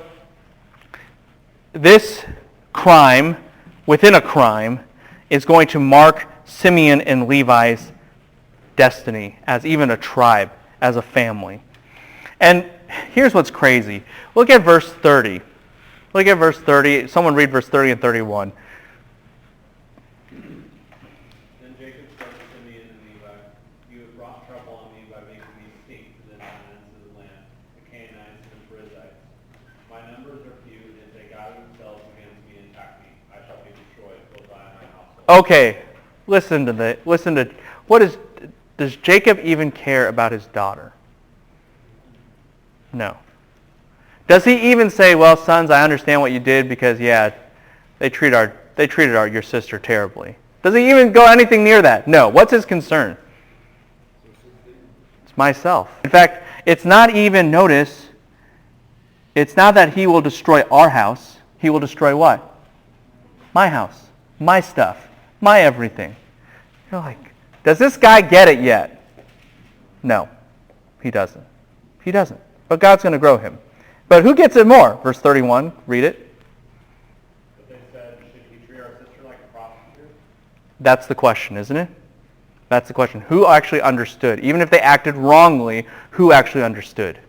this crime, within a crime, is going to mark Simeon and Levi's destiny as even a tribe, as a family. And here's what's crazy. Look at verse 30. Look at verse 30. Someone read verse 30 and 31. Then Jacob said to Simeon and Levi, "You have brought trouble on me by making me speak to the inhabitants of the land, the Canaanites and the Perizzites. My numbers are few, and if they gather themselves against me and attack me, I shall be destroyed, both I and my household." Okay, listen to does Jacob even care about his daughter? No. Does he even say, well, sons, I understand what you did because, yeah, they treated your sister terribly? Does he even go anything near that? No. What's his concern? It's myself. In fact, it's not even, notice, it's not that he will destroy our house. He will destroy what? My house, my stuff, my everything. You're like, does this guy get it yet? No, he doesn't. He doesn't. But God's going to grow him. But who gets it more? Verse 31, read it. But they said, "Should he treat our sister like a prostitute?" That's the question, isn't it? That's the question. Who actually understood? Even if they acted wrongly, who actually understood?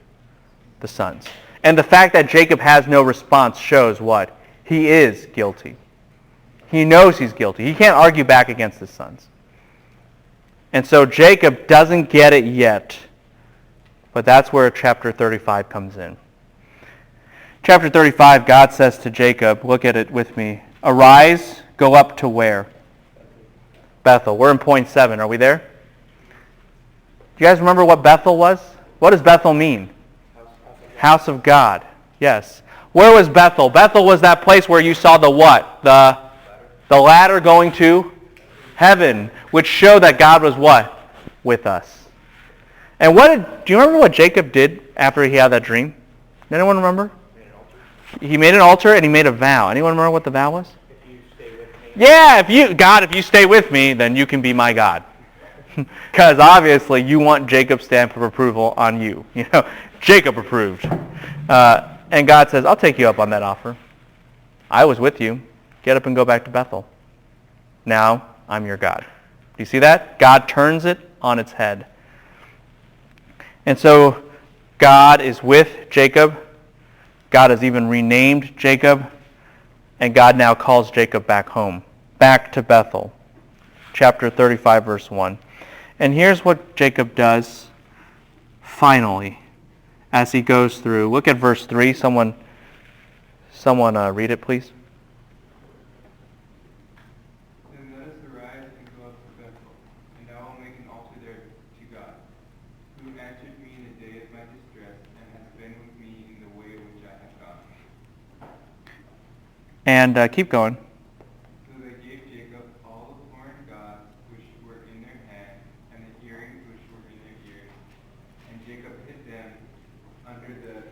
The sons. And the fact that Jacob has no response shows what? He is guilty. He knows he's guilty. He can't argue back against his sons. And so Jacob doesn't get it yet. But that's where chapter 35 comes in. Chapter 35, God says to Jacob, look at it with me, "Arise, go up to where?" Bethel. We're in point 7. Are we there? Do you guys remember what Bethel was? What does Bethel mean? House of God. Yes. Where was Bethel? Bethel was that place where you saw the what? The The latter going to heaven, which showed that God was what? With us. And do you remember what Jacob did after he had that dream? Anyone remember? He made an altar and he made a vow. Anyone remember what the vow was? If you stay with me. Yeah, if you stay with me, then you can be my God. Because obviously you want Jacob's stamp of approval on you. Jacob approved. And God says, I'll take you up on that offer. I was with you. Get up and go back to Bethel. Now I'm your God. Do you see that? God turns it on its head. And so God is with Jacob. God has even renamed Jacob. And God now calls Jacob back home, back to Bethel. Chapter 35, verse 1. And here's what Jacob does finally as he goes through. Look at verse 3. Someone read it, please. Then let us arise and go up to Bethel, and I will make an altar there to God, who answered me in the day of my distress, and has been with me in the way which I have gone. And keep going. So they gave Jacob all the foreign gods which were in their hand, and the earrings which were in their ears. And Jacob hid them under the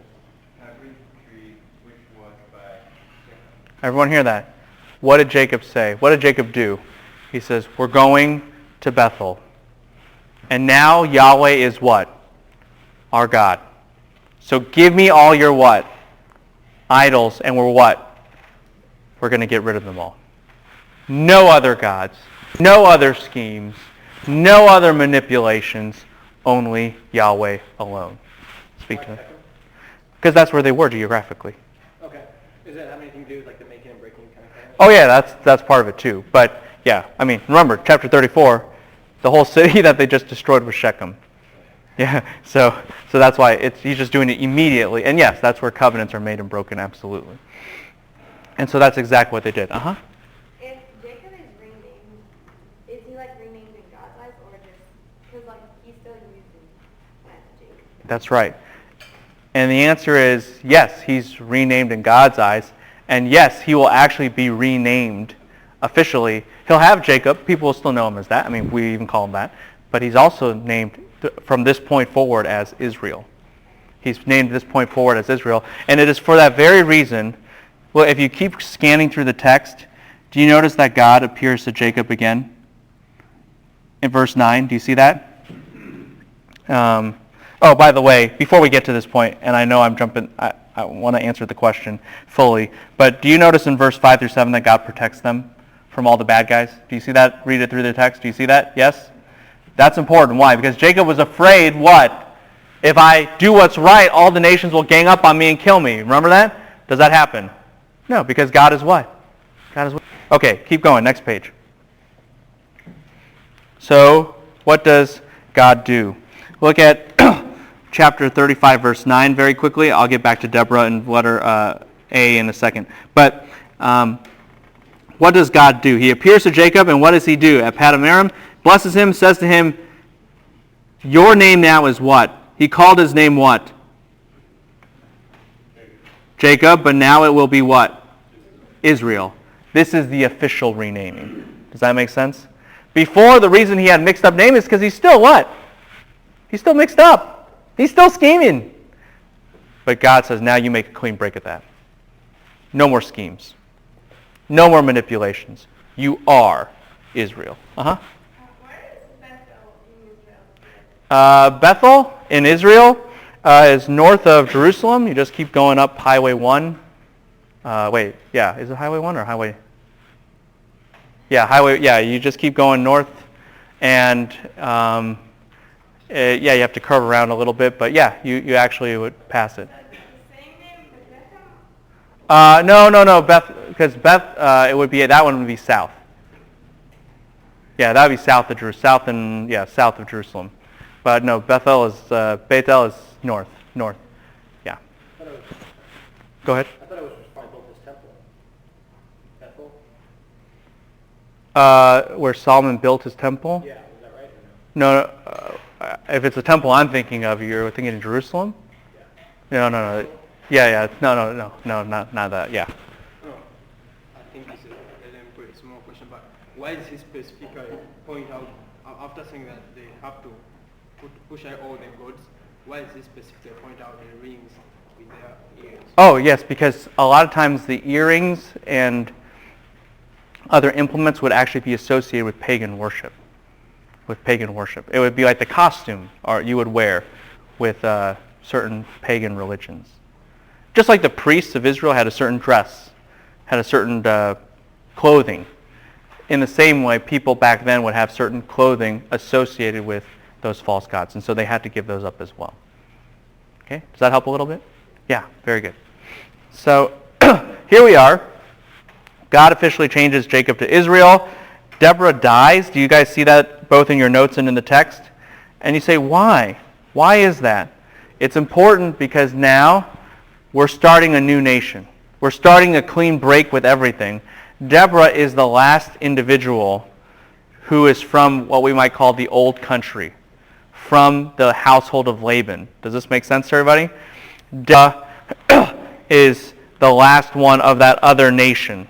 terebinth tree which was by Shechem. Everyone hear that? What did Jacob say? What did Jacob do? He says, we're going to Bethel. And now Yahweh is what? Our God. So give me all your what? Idols, and we're what? We're going to get rid of them all. No other gods, no other schemes, no other manipulations, only Yahweh alone. Speak to them. Because that's where they were geographically. Okay. Does that have anything to do with like the making and breaking kind of thing? Oh yeah, that's part of it too. But yeah, I mean, remember, chapter 34, the whole city that they just destroyed was Shechem. Yeah, so that's why he's just doing it immediately. And yes, that's where covenants are made and broken, absolutely. And so that's exactly what they did. If Jacob is renamed, is he like renamed in God's eyes, or just because like he's still using as Jacob? That's right. And the answer is yes, he's renamed in God's eyes. And yes, he will actually be renamed officially. He'll have Jacob. People will still know him as that. I mean, we even call him that. But he's also named from this point forward as Israel. He's named this point forward as Israel. And it is for that very reason. Well, if you keep scanning through the text, do you notice that God appears to Jacob again? In verse 9, do you see that? Oh, by the way, before we get to this point, and I know I'm jumping, I want to answer the question fully, but do you notice in verse 5 through 7 that God protects them from all the bad guys? Do you see that? Read it through the text. Do you see that? Yes? That's important. Why? Because Jacob was afraid, what? If I do what's right, all the nations will gang up on me and kill me. Remember that? Does that happen? No, because God is what? God is what? Okay, keep going. Next page. So, what does God do? Look at chapter 35, verse 9 very quickly. I'll get back to Deborah and letter A in a second. But what does God do? He appears to Jacob, and what does he do? At Padam-aram, blesses him, says to him, your name now is what? He called his name what? Jacob, but now it will be what? Israel. This is the official renaming. Does that make sense? Before, the reason he had mixed up name is because he's still what? He's still mixed up. He's still scheming. But God says, now you make a clean break of that. No more schemes. No more manipulations. You are Israel. Where is Bethel in Israel? Bethel in Israel is north of Jerusalem. You just keep going up Highway 1. Is it Highway 1 or Highway? Yeah, you just keep going north. And you have to curve around a little bit. But yeah, you actually would pass it. The same name as Bethel? No, because it would be, that one would be south. Yeah, that would be south of Jerusalem. South of Jerusalem. But no, Bethel is north. Yeah. Go ahead. I thought it was probably built this temple. Bethel? Where Solomon built his temple? Yeah, is that right? Or no? No, if it's a temple I'm thinking of, you're thinking in Jerusalem? Yeah. No. Yeah, no, not that, yeah. No, I think it's a, let me put a small question. question, but why is he specifically point out, after saying that they have to push out all the gods, why is he specifically point out the rings with their ears? Oh, yes, because a lot of times the earrings and other implements would actually be associated with pagan worship. It would be like the costume or you would wear with certain pagan religions. Just like the priests of Israel had a certain dress, had a certain clothing. In the same way, people back then would have certain clothing associated with those false gods, and so they had to give those up as well. Okay, does that help a little bit? Yeah, very good. So here we are. God officially changes Jacob to Israel. Deborah dies. Do you guys see that both in your notes and in the text? And you say, why? Why is that? It's important because now we're starting a new nation. We're starting a clean break with everything. Deborah is the last individual who is from what we might call the old country, from the household of Laban. Does this make sense to everybody? Deborah is the last one of that other nation.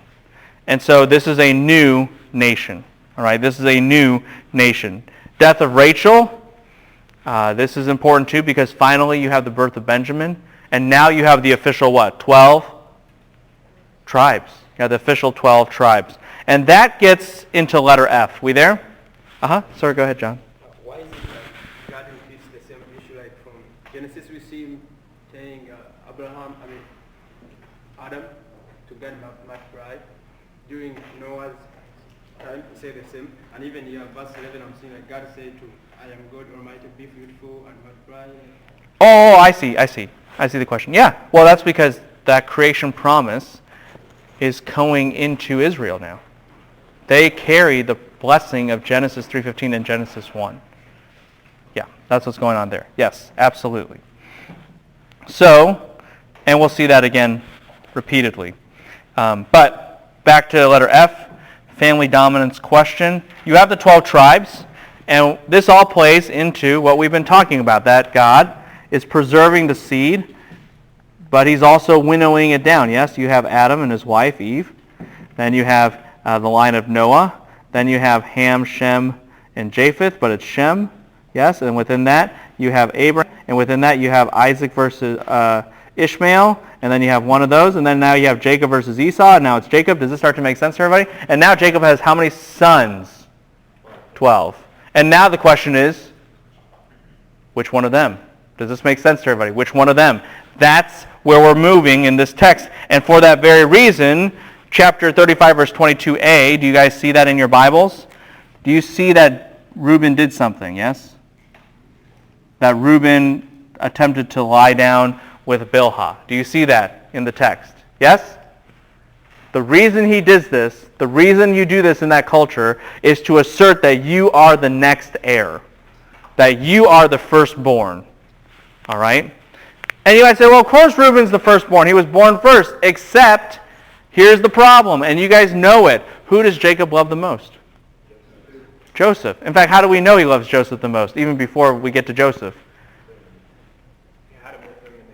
And so this is a new nation. All right, this is a new nation. Death of Rachel. This is important too because finally you have the birth of Benjamin. And now you have the official what? 12 tribes. You have the official 12 tribes. And that gets into letter F. We there? Sorry, go ahead, John. Why is it that God repeats the same issue like from Genesis we see him telling Adam to get much bride. During Noah's time, he said the same. And even here, verse 11, I'm seeing like God said to, I am God Almighty, be fruitful and multiply. Oh, I see the question. Yeah, well, that's because that creation promise is going into Israel now. They carry the blessing of Genesis 3:15 and Genesis 1. Yeah, that's what's going on there. Yes, absolutely. So, and we'll see that again repeatedly. But back to letter F, family dominance question. You have the 12 tribes, and this all plays into what we've been talking about, that God is preserving the seed, but he's also winnowing it down. Yes, you have Adam and his wife, Eve. Then you have the line of Noah. Then you have Ham, Shem, and Japheth, but it's Shem. Yes, and within that you have Abraham, and within that you have Isaac versus Ishmael, and then you have one of those, and then now you have Jacob versus Esau, and now it's Jacob. Does this start to make sense to everybody? And now Jacob has how many sons? 12. And now the question is, which one of them? Does this make sense to everybody? Which one of them? That's where we're moving in this text. And for that very reason, chapter 35, verse 22a, do you guys see that in your Bibles? Do you see that Reuben did something, yes? That Reuben attempted to lie down with Bilhah. Do you see that in the text? Yes? The reason he does this, the reason you do this in that culture, is to assert that you are the next heir. That you are the firstborn. All right? And you might say, well, of course Reuben's the firstborn. He was born first. Except, here's the problem, and you guys know it. Who does Jacob love the most? Joseph. In fact, how do we know he loves Joseph the most, even before we get to Joseph?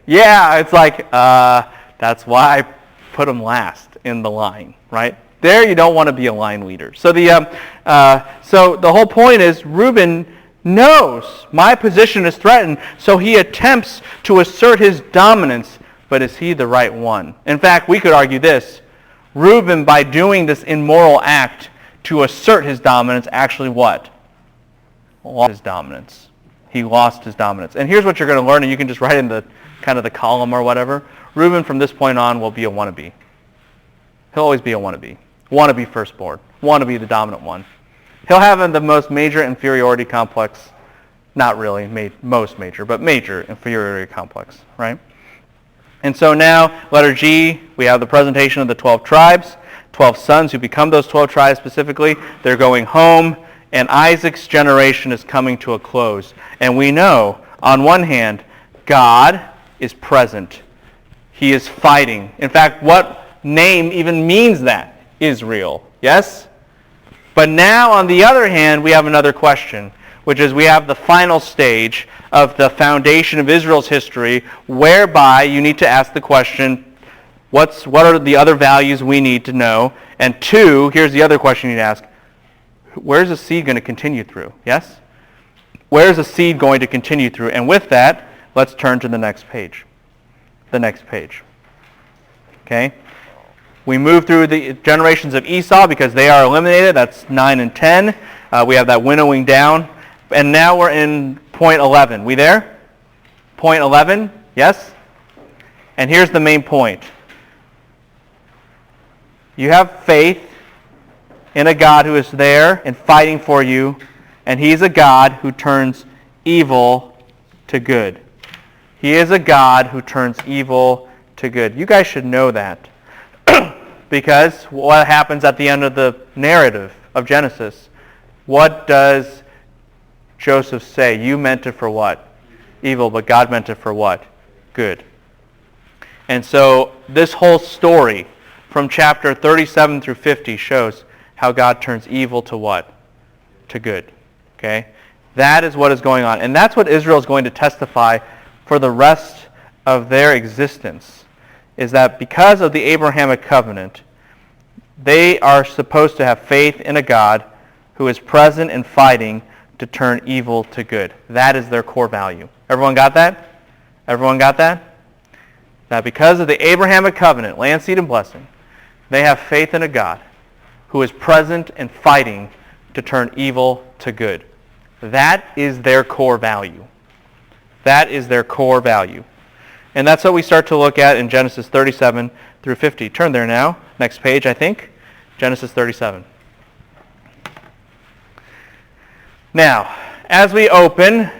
Yeah, it's like, that's why I put him last in the line, right? There you don't want to be a line leader. So the whole point is Reuben knows my position is threatened, so he attempts to assert his dominance, but is he the right one? In fact, we could argue this. Reuben, by doing this immoral act to assert his dominance, actually what? Lost his dominance. He lost his dominance. And here's what you're going to learn, and you can just write in the kind of the column or whatever. Reuben, from this point on, will be a wannabe. He'll always be a wannabe. Wannabe firstborn. Wannabe the dominant one. He'll have the most major inferiority complex. Not really most major, but major inferiority complex, right? And so now, letter G, we have the presentation of the 12 tribes, 12 sons who become those 12 tribes specifically. They're going home, and Isaac's generation is coming to a close. And we know, on one hand, God is present. He is fighting. In fact, what name even means that? Israel. Yes? But now, on the other hand, we have another question, which is we have the final stage of the foundation of Israel's history, whereby you need to ask the question, what are the other values we need to know? And two, here's the other question you'd ask. Where's the seed going to continue through? Yes? Where's the seed going to continue through? And with that, let's turn to the next page. The next page. Okay? We move through the generations of Esau because they are eliminated. That's 9 and 10. We have that winnowing down. And now we're in point 11. We there? Point 11? Yes? And here's the main point. You have faith in a God who is there and fighting for you, and He's a God who turns evil to good. He is a God who turns evil to good. You guys should know that. Because what happens at the end of the narrative of Genesis? What does Joseph say? You meant it for what? Evil, but God meant it for what? Good. And so this whole story from chapter 37 through 50 shows how God turns evil to what? To good. Okay? That is what is going on. And that's what Israel is going to testify for the rest of their existence, is that because of the Abrahamic covenant, they are supposed to have faith in a God who is present and fighting to turn evil to good. That is their core value. Everyone got that? Everyone got that? That because of the Abrahamic covenant, land, seed, and blessing, they have faith in a God who is present and fighting to turn evil to good. That is their core value. That is their core value. And that's what we start to look at in Genesis 37 through 50. Turn there now. Next page, I think. Genesis 37. Now, as we open,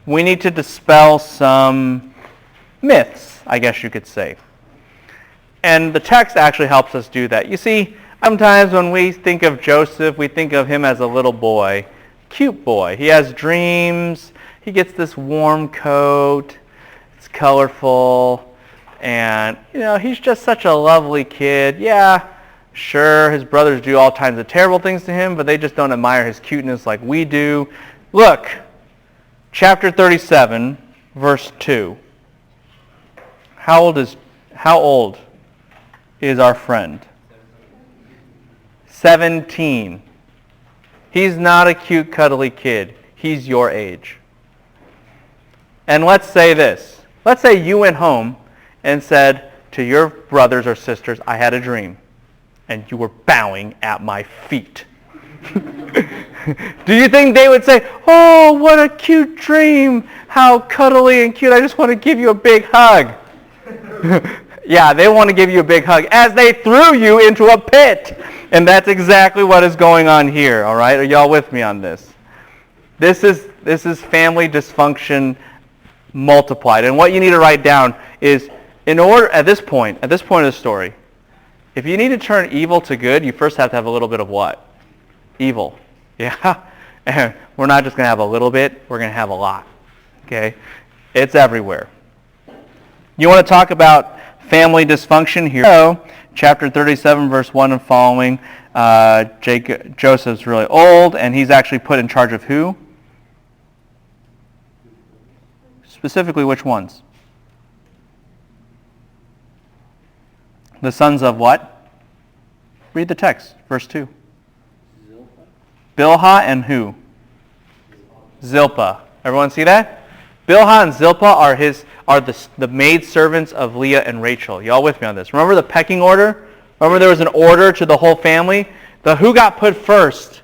we need to dispel some myths, I guess you could say. And the text actually helps us do that. You see, sometimes when we think of Joseph, we think of him as a little boy, cute boy. He has dreams. He gets this warm coat. It's colorful. And, he's just such a lovely kid. Yeah, sure, his brothers do all kinds of terrible things to him, but they just don't admire his cuteness like we do. Look, chapter 37, verse 2. How old is our friend? 17. He's not a cute, cuddly kid. He's your age. And let's say this. Let's say you went home and said to your brothers or sisters, I had a dream, and you were bowing at my feet. Do you think they would say, oh, what a cute dream, how cuddly and cute, I just want to give you a big hug? Yeah, they want to give you a big hug as they threw you into a pit. And that's exactly what is going on here, all right? Are y'all with me on this? This is family dysfunction multiplied. And what you need to write down is, in order, at this point of the story, if you need to turn evil to good, you first have to have a little bit of what? Evil. Yeah? And we're not just going to have a little bit, we're going to have a lot. Okay? It's everywhere. You want to talk about family dysfunction here? So, chapter 37, verse 1 and following, Joseph's really old, and he's actually put in charge of who? Specifically, which ones? The sons of what? Read the text, verse 2. Bilhah and who? Zilpah. Everyone see that? Bilhah and Zilpah are the maid servants of Leah and Rachel. Y'all with me on this? Remember the pecking order? Remember there was an order to the whole family? Who got put first?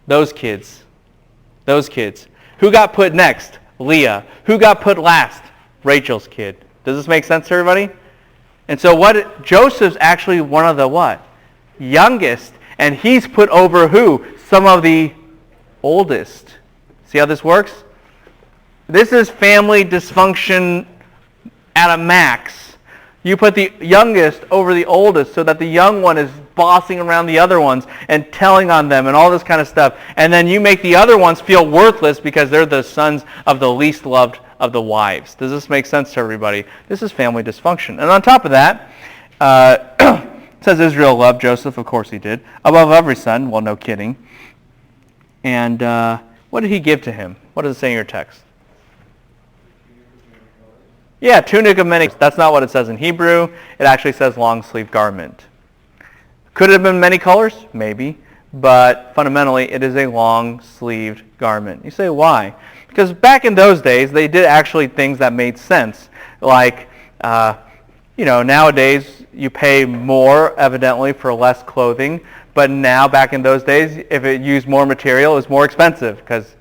Those kids. Those kids. Who got put next? Leah. Who got put last? Rachel's kid. Does this make sense to everybody? And so Joseph's actually one of the what? Youngest. And he's put over who? Some of the oldest. See how this works? This is family dysfunction at a max. You put the youngest over the oldest so that the young one is bossing around the other ones and telling on them and all this kind of stuff. And then you make the other ones feel worthless because they're the sons of the least loved of the wives. Does this make sense to everybody? This is family dysfunction. And on top of that, it says Israel loved Joseph. Of course he did. Above every son. Well, no kidding. And what did he give to him? What does it say in your text? Yeah, tunic of many. That's not what it says in Hebrew. It actually says long sleeve garment. Could it have been many colors? Maybe. But fundamentally, it is a long-sleeved garment. You say, why? Because back in those days, they did actually things that made sense. Like, nowadays, you pay more, evidently, for less clothing. But now, back in those days, if it used more material, it was more expensive because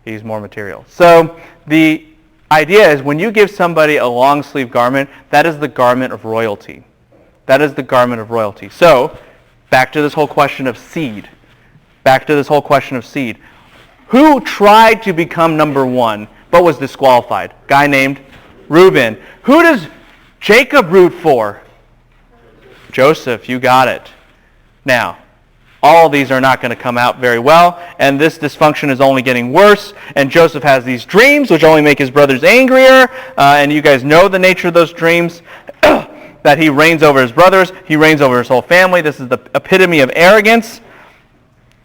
it used more material. So the idea is when you give somebody a long-sleeve garment, that is the garment of royalty. That is the garment of royalty. So, back to this whole question of seed. Who tried to become number one but was disqualified? Guy named Reuben. Who does Jacob root for? Joseph, you got it. Now, all these are not going to come out very well, and this dysfunction is only getting worse, and Joseph has these dreams, which only make his brothers angrier, and you guys know the nature of those dreams. That he reigns over his brothers, he reigns over his whole family. This is the epitome of arrogance.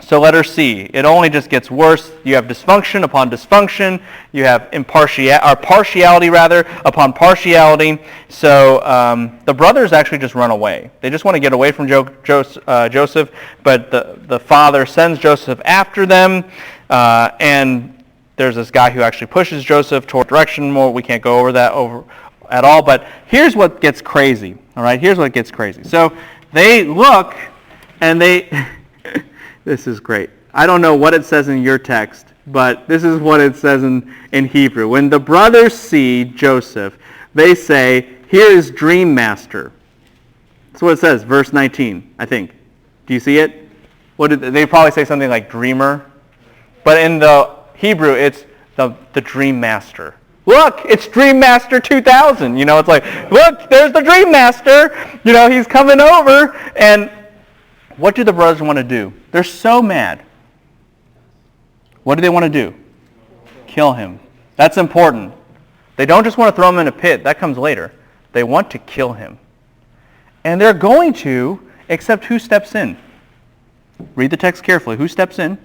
So letter C, it only just gets worse. You have dysfunction upon dysfunction. You have partiality upon partiality. So the brothers actually just run away. They just want to get away from Joseph, but the father sends Joseph after them, and there's this guy who actually pushes Joseph toward direction more. We can't go over that at all, but here's what gets crazy. All right, here's what gets crazy. So they look, and this is great. I don't know what it says in your text, but this is what it says in Hebrew. When the brothers see Joseph, they say, "Here is Dream Master." That's what it says, verse 19, I think. Do you see it? They probably say something like dreamer, but in the Hebrew, it's the Dream Master. Look, it's Dream Master 2000. It's like, look, there's the Dream Master. He's coming over. And what do the brothers want to do? They're so mad. What do they want to do? Kill him. That's important. They don't just want to throw him in a pit. That comes later. They want to kill him. And they're going to, except who steps in? Read the text carefully. Who steps in?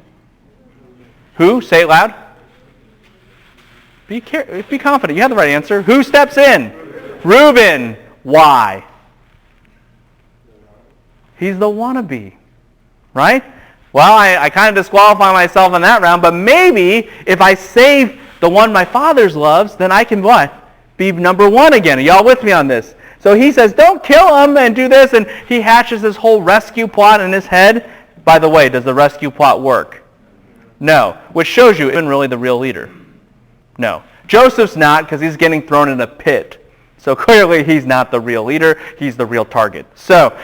Who? Say it loud. Be confident. You have the right answer. Who steps in? Reuben. Why? He's the wannabe. Right? Well, I kind of disqualify myself in that round, but maybe if I save the one my father's loves, then I can what? Be number one again. Are y'all with me on this? So he says, don't kill him and do this, and he hatches this whole rescue plot in his head. By the way, does the rescue plot work? No. Which shows you, isn't really the real leader. No. Joseph's not, because he's getting thrown in a pit. So clearly he's not the real leader. He's the real target. So,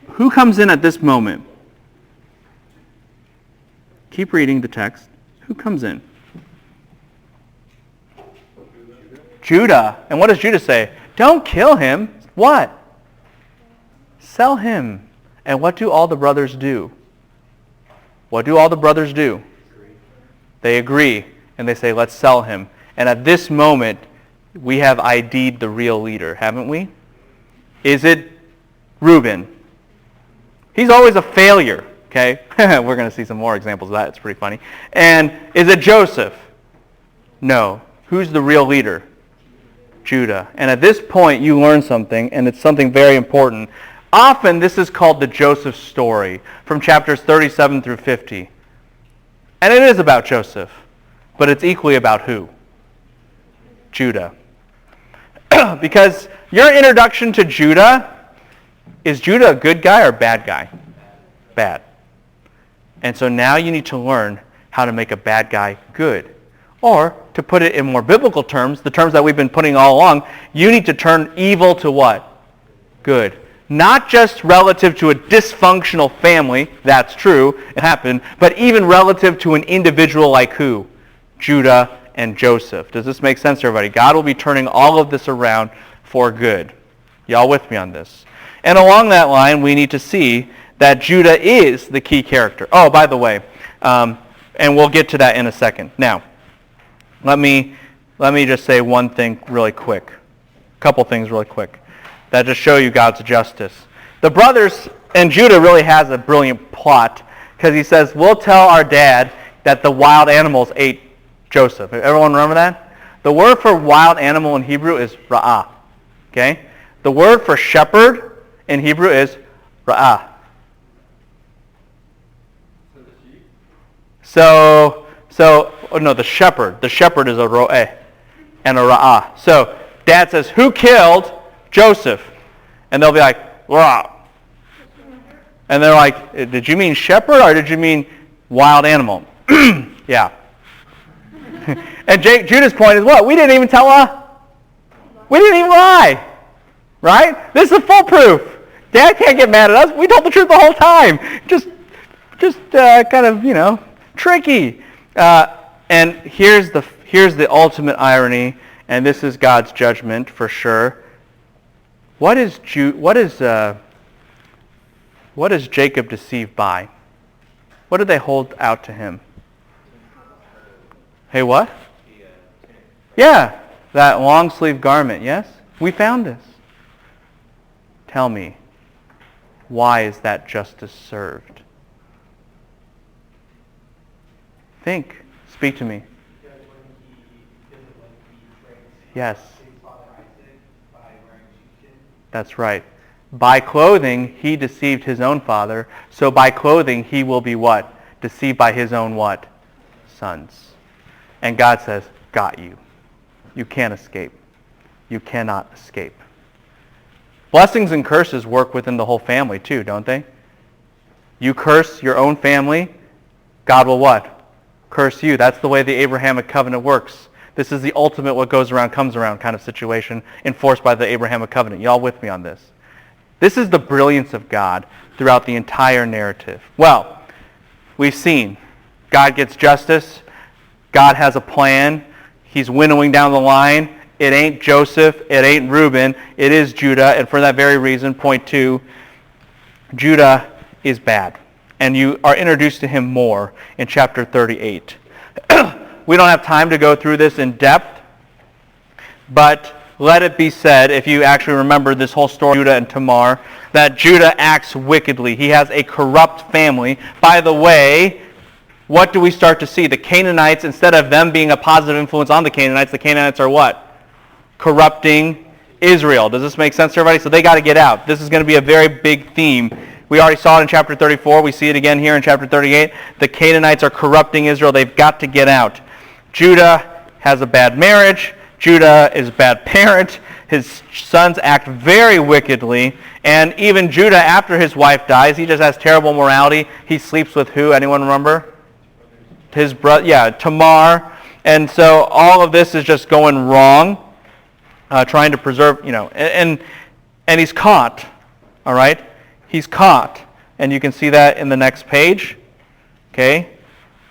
who comes in at this moment? Keep reading the text. Who comes in? Judah. And what does Judah say? Don't kill him. What? Sell him. And what do all the brothers do? What do all the brothers do? They agree. And they say, let's sell him. And at this moment, we have ID'd the real leader, haven't we? Is it Reuben? He's always a failure, okay? We're going to see some more examples of that. It's pretty funny. And is it Joseph? No. Who's the real leader? Judah. And at this point, you learn something, and it's something very important. Often, this is called the Joseph story, from chapters 37 through 50. And it is about Joseph. But it's equally about who? Judah. Because your introduction to Judah, is Judah a good guy or bad guy? Bad. And so now you need to learn how to make a bad guy good. Or, to put it in more biblical terms, the terms that we've been putting all along, you need to turn evil to what? Good. Not just relative to a dysfunctional family, that's true, it happened, but even relative to an individual like who? Judah and Joseph. Does this make sense to everybody? God will be turning all of this around for good. Y'all with me on this? And along that line, we need to see that Judah is the key character. Oh, by the way, and we'll get to that in a second. Now, let me just say one thing really quick. A couple things really quick that just show you God's justice. The brothers, and Judah really has a brilliant plot, because he says, we'll tell our dad that the wild animals ate Joseph. Everyone remember that? The word for wild animal in Hebrew is ra'ah. Okay? The word for shepherd in Hebrew is Ra'ah. The shepherd. The shepherd is a ro'eh and a ra'ah. So dad says, who killed Joseph? And they'll be like, Ra'ah. And they're like, did you mean shepherd or did you mean wild animal? Yeah. And Judah's point is what? We didn't even tell we didn't even lie. Right? This is foolproof. Dad can't get mad at us. We told the truth the whole time. Just kind of, tricky. And here's the ultimate irony, and this is God's judgment for sure. What is Jacob deceived by? What did they hold out to him? Hey, what? Yeah, that long sleeve garment. Yes, we found this. Tell me, why is that justice served? Think. Speak to me. Yes. That's right. By clothing, he deceived his own father. So by clothing, he will be what? Deceived by his own what? Sons. And God says, got you. You can't escape. You cannot escape. Blessings and curses work within the whole family too, don't they? You curse your own family, God will what? Curse you. That's the way the Abrahamic covenant works. This is the ultimate what goes around comes around kind of situation enforced by the Abrahamic covenant. Y'all with me on this? This is the brilliance of God throughout the entire narrative. Well, we've seen God gets justice. God has a plan. He's winnowing down the line. It ain't Joseph. It ain't Reuben. It is Judah. And for that very reason, point 2, Judah is bad. And you are introduced to him more in chapter 38. We don't have time to go through this in depth, but let it be said, if you actually remember this whole story, Judah and Tamar, that Judah acts wickedly. He has a corrupt family. By the way, what do we start to see? The Canaanites, instead of them being a positive influence on the Canaanites are what? Corrupting Israel. Does this make sense to everybody? So they got to get out. This is going to be a very big theme. We already saw it in chapter 34. We see it again here in chapter 38. The Canaanites are corrupting Israel. They've got to get out. Judah has a bad marriage. Judah is a bad parent. His sons act very wickedly. And even Judah, after his wife dies, he just has terrible morality. He sleeps with who? Anyone remember? His brother, Tamar. And so all of this is just going wrong. Trying to preserve, and he's caught. All right? He's caught. And you can see that in the next page. Okay?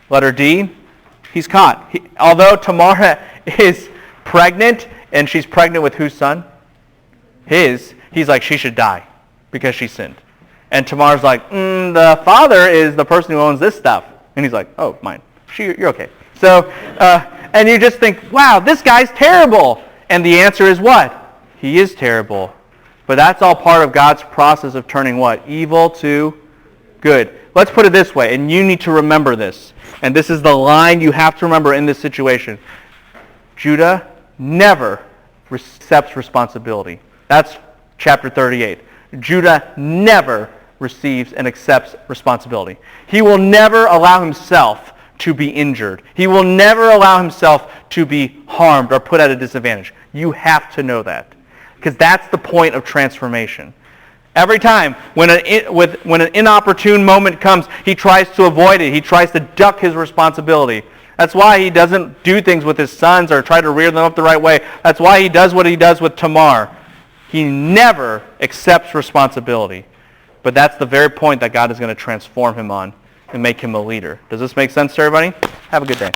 Letter D. He's caught. Although Tamar is pregnant, and she's pregnant with whose son? His. He's like, she should die because she sinned. And Tamar's like, the father is the person who owns this stuff. And he's like, oh, mine. You're okay. So, and you just think, wow, this guy's terrible. And the answer is what? He is terrible. But that's all part of God's process of turning what? Evil to good. Let's put it this way, and you need to remember this. And this is the line you have to remember in this situation. Judah never accepts responsibility. That's chapter 38. Judah never receives and accepts responsibility. He will never allow himself to be injured. He will never allow himself to be harmed or put at a disadvantage. You have to know that. Because that's the point of transformation. Every time when an inopportune moment comes, he tries to avoid it. He tries to duck his responsibility. That's why he doesn't do things with his sons or try to rear them up the right way. That's why he does what he does with Tamar. He never accepts responsibility. But that's the very point that God is going to transform him on and make him a leader. Does this make sense to everybody? Have a good day.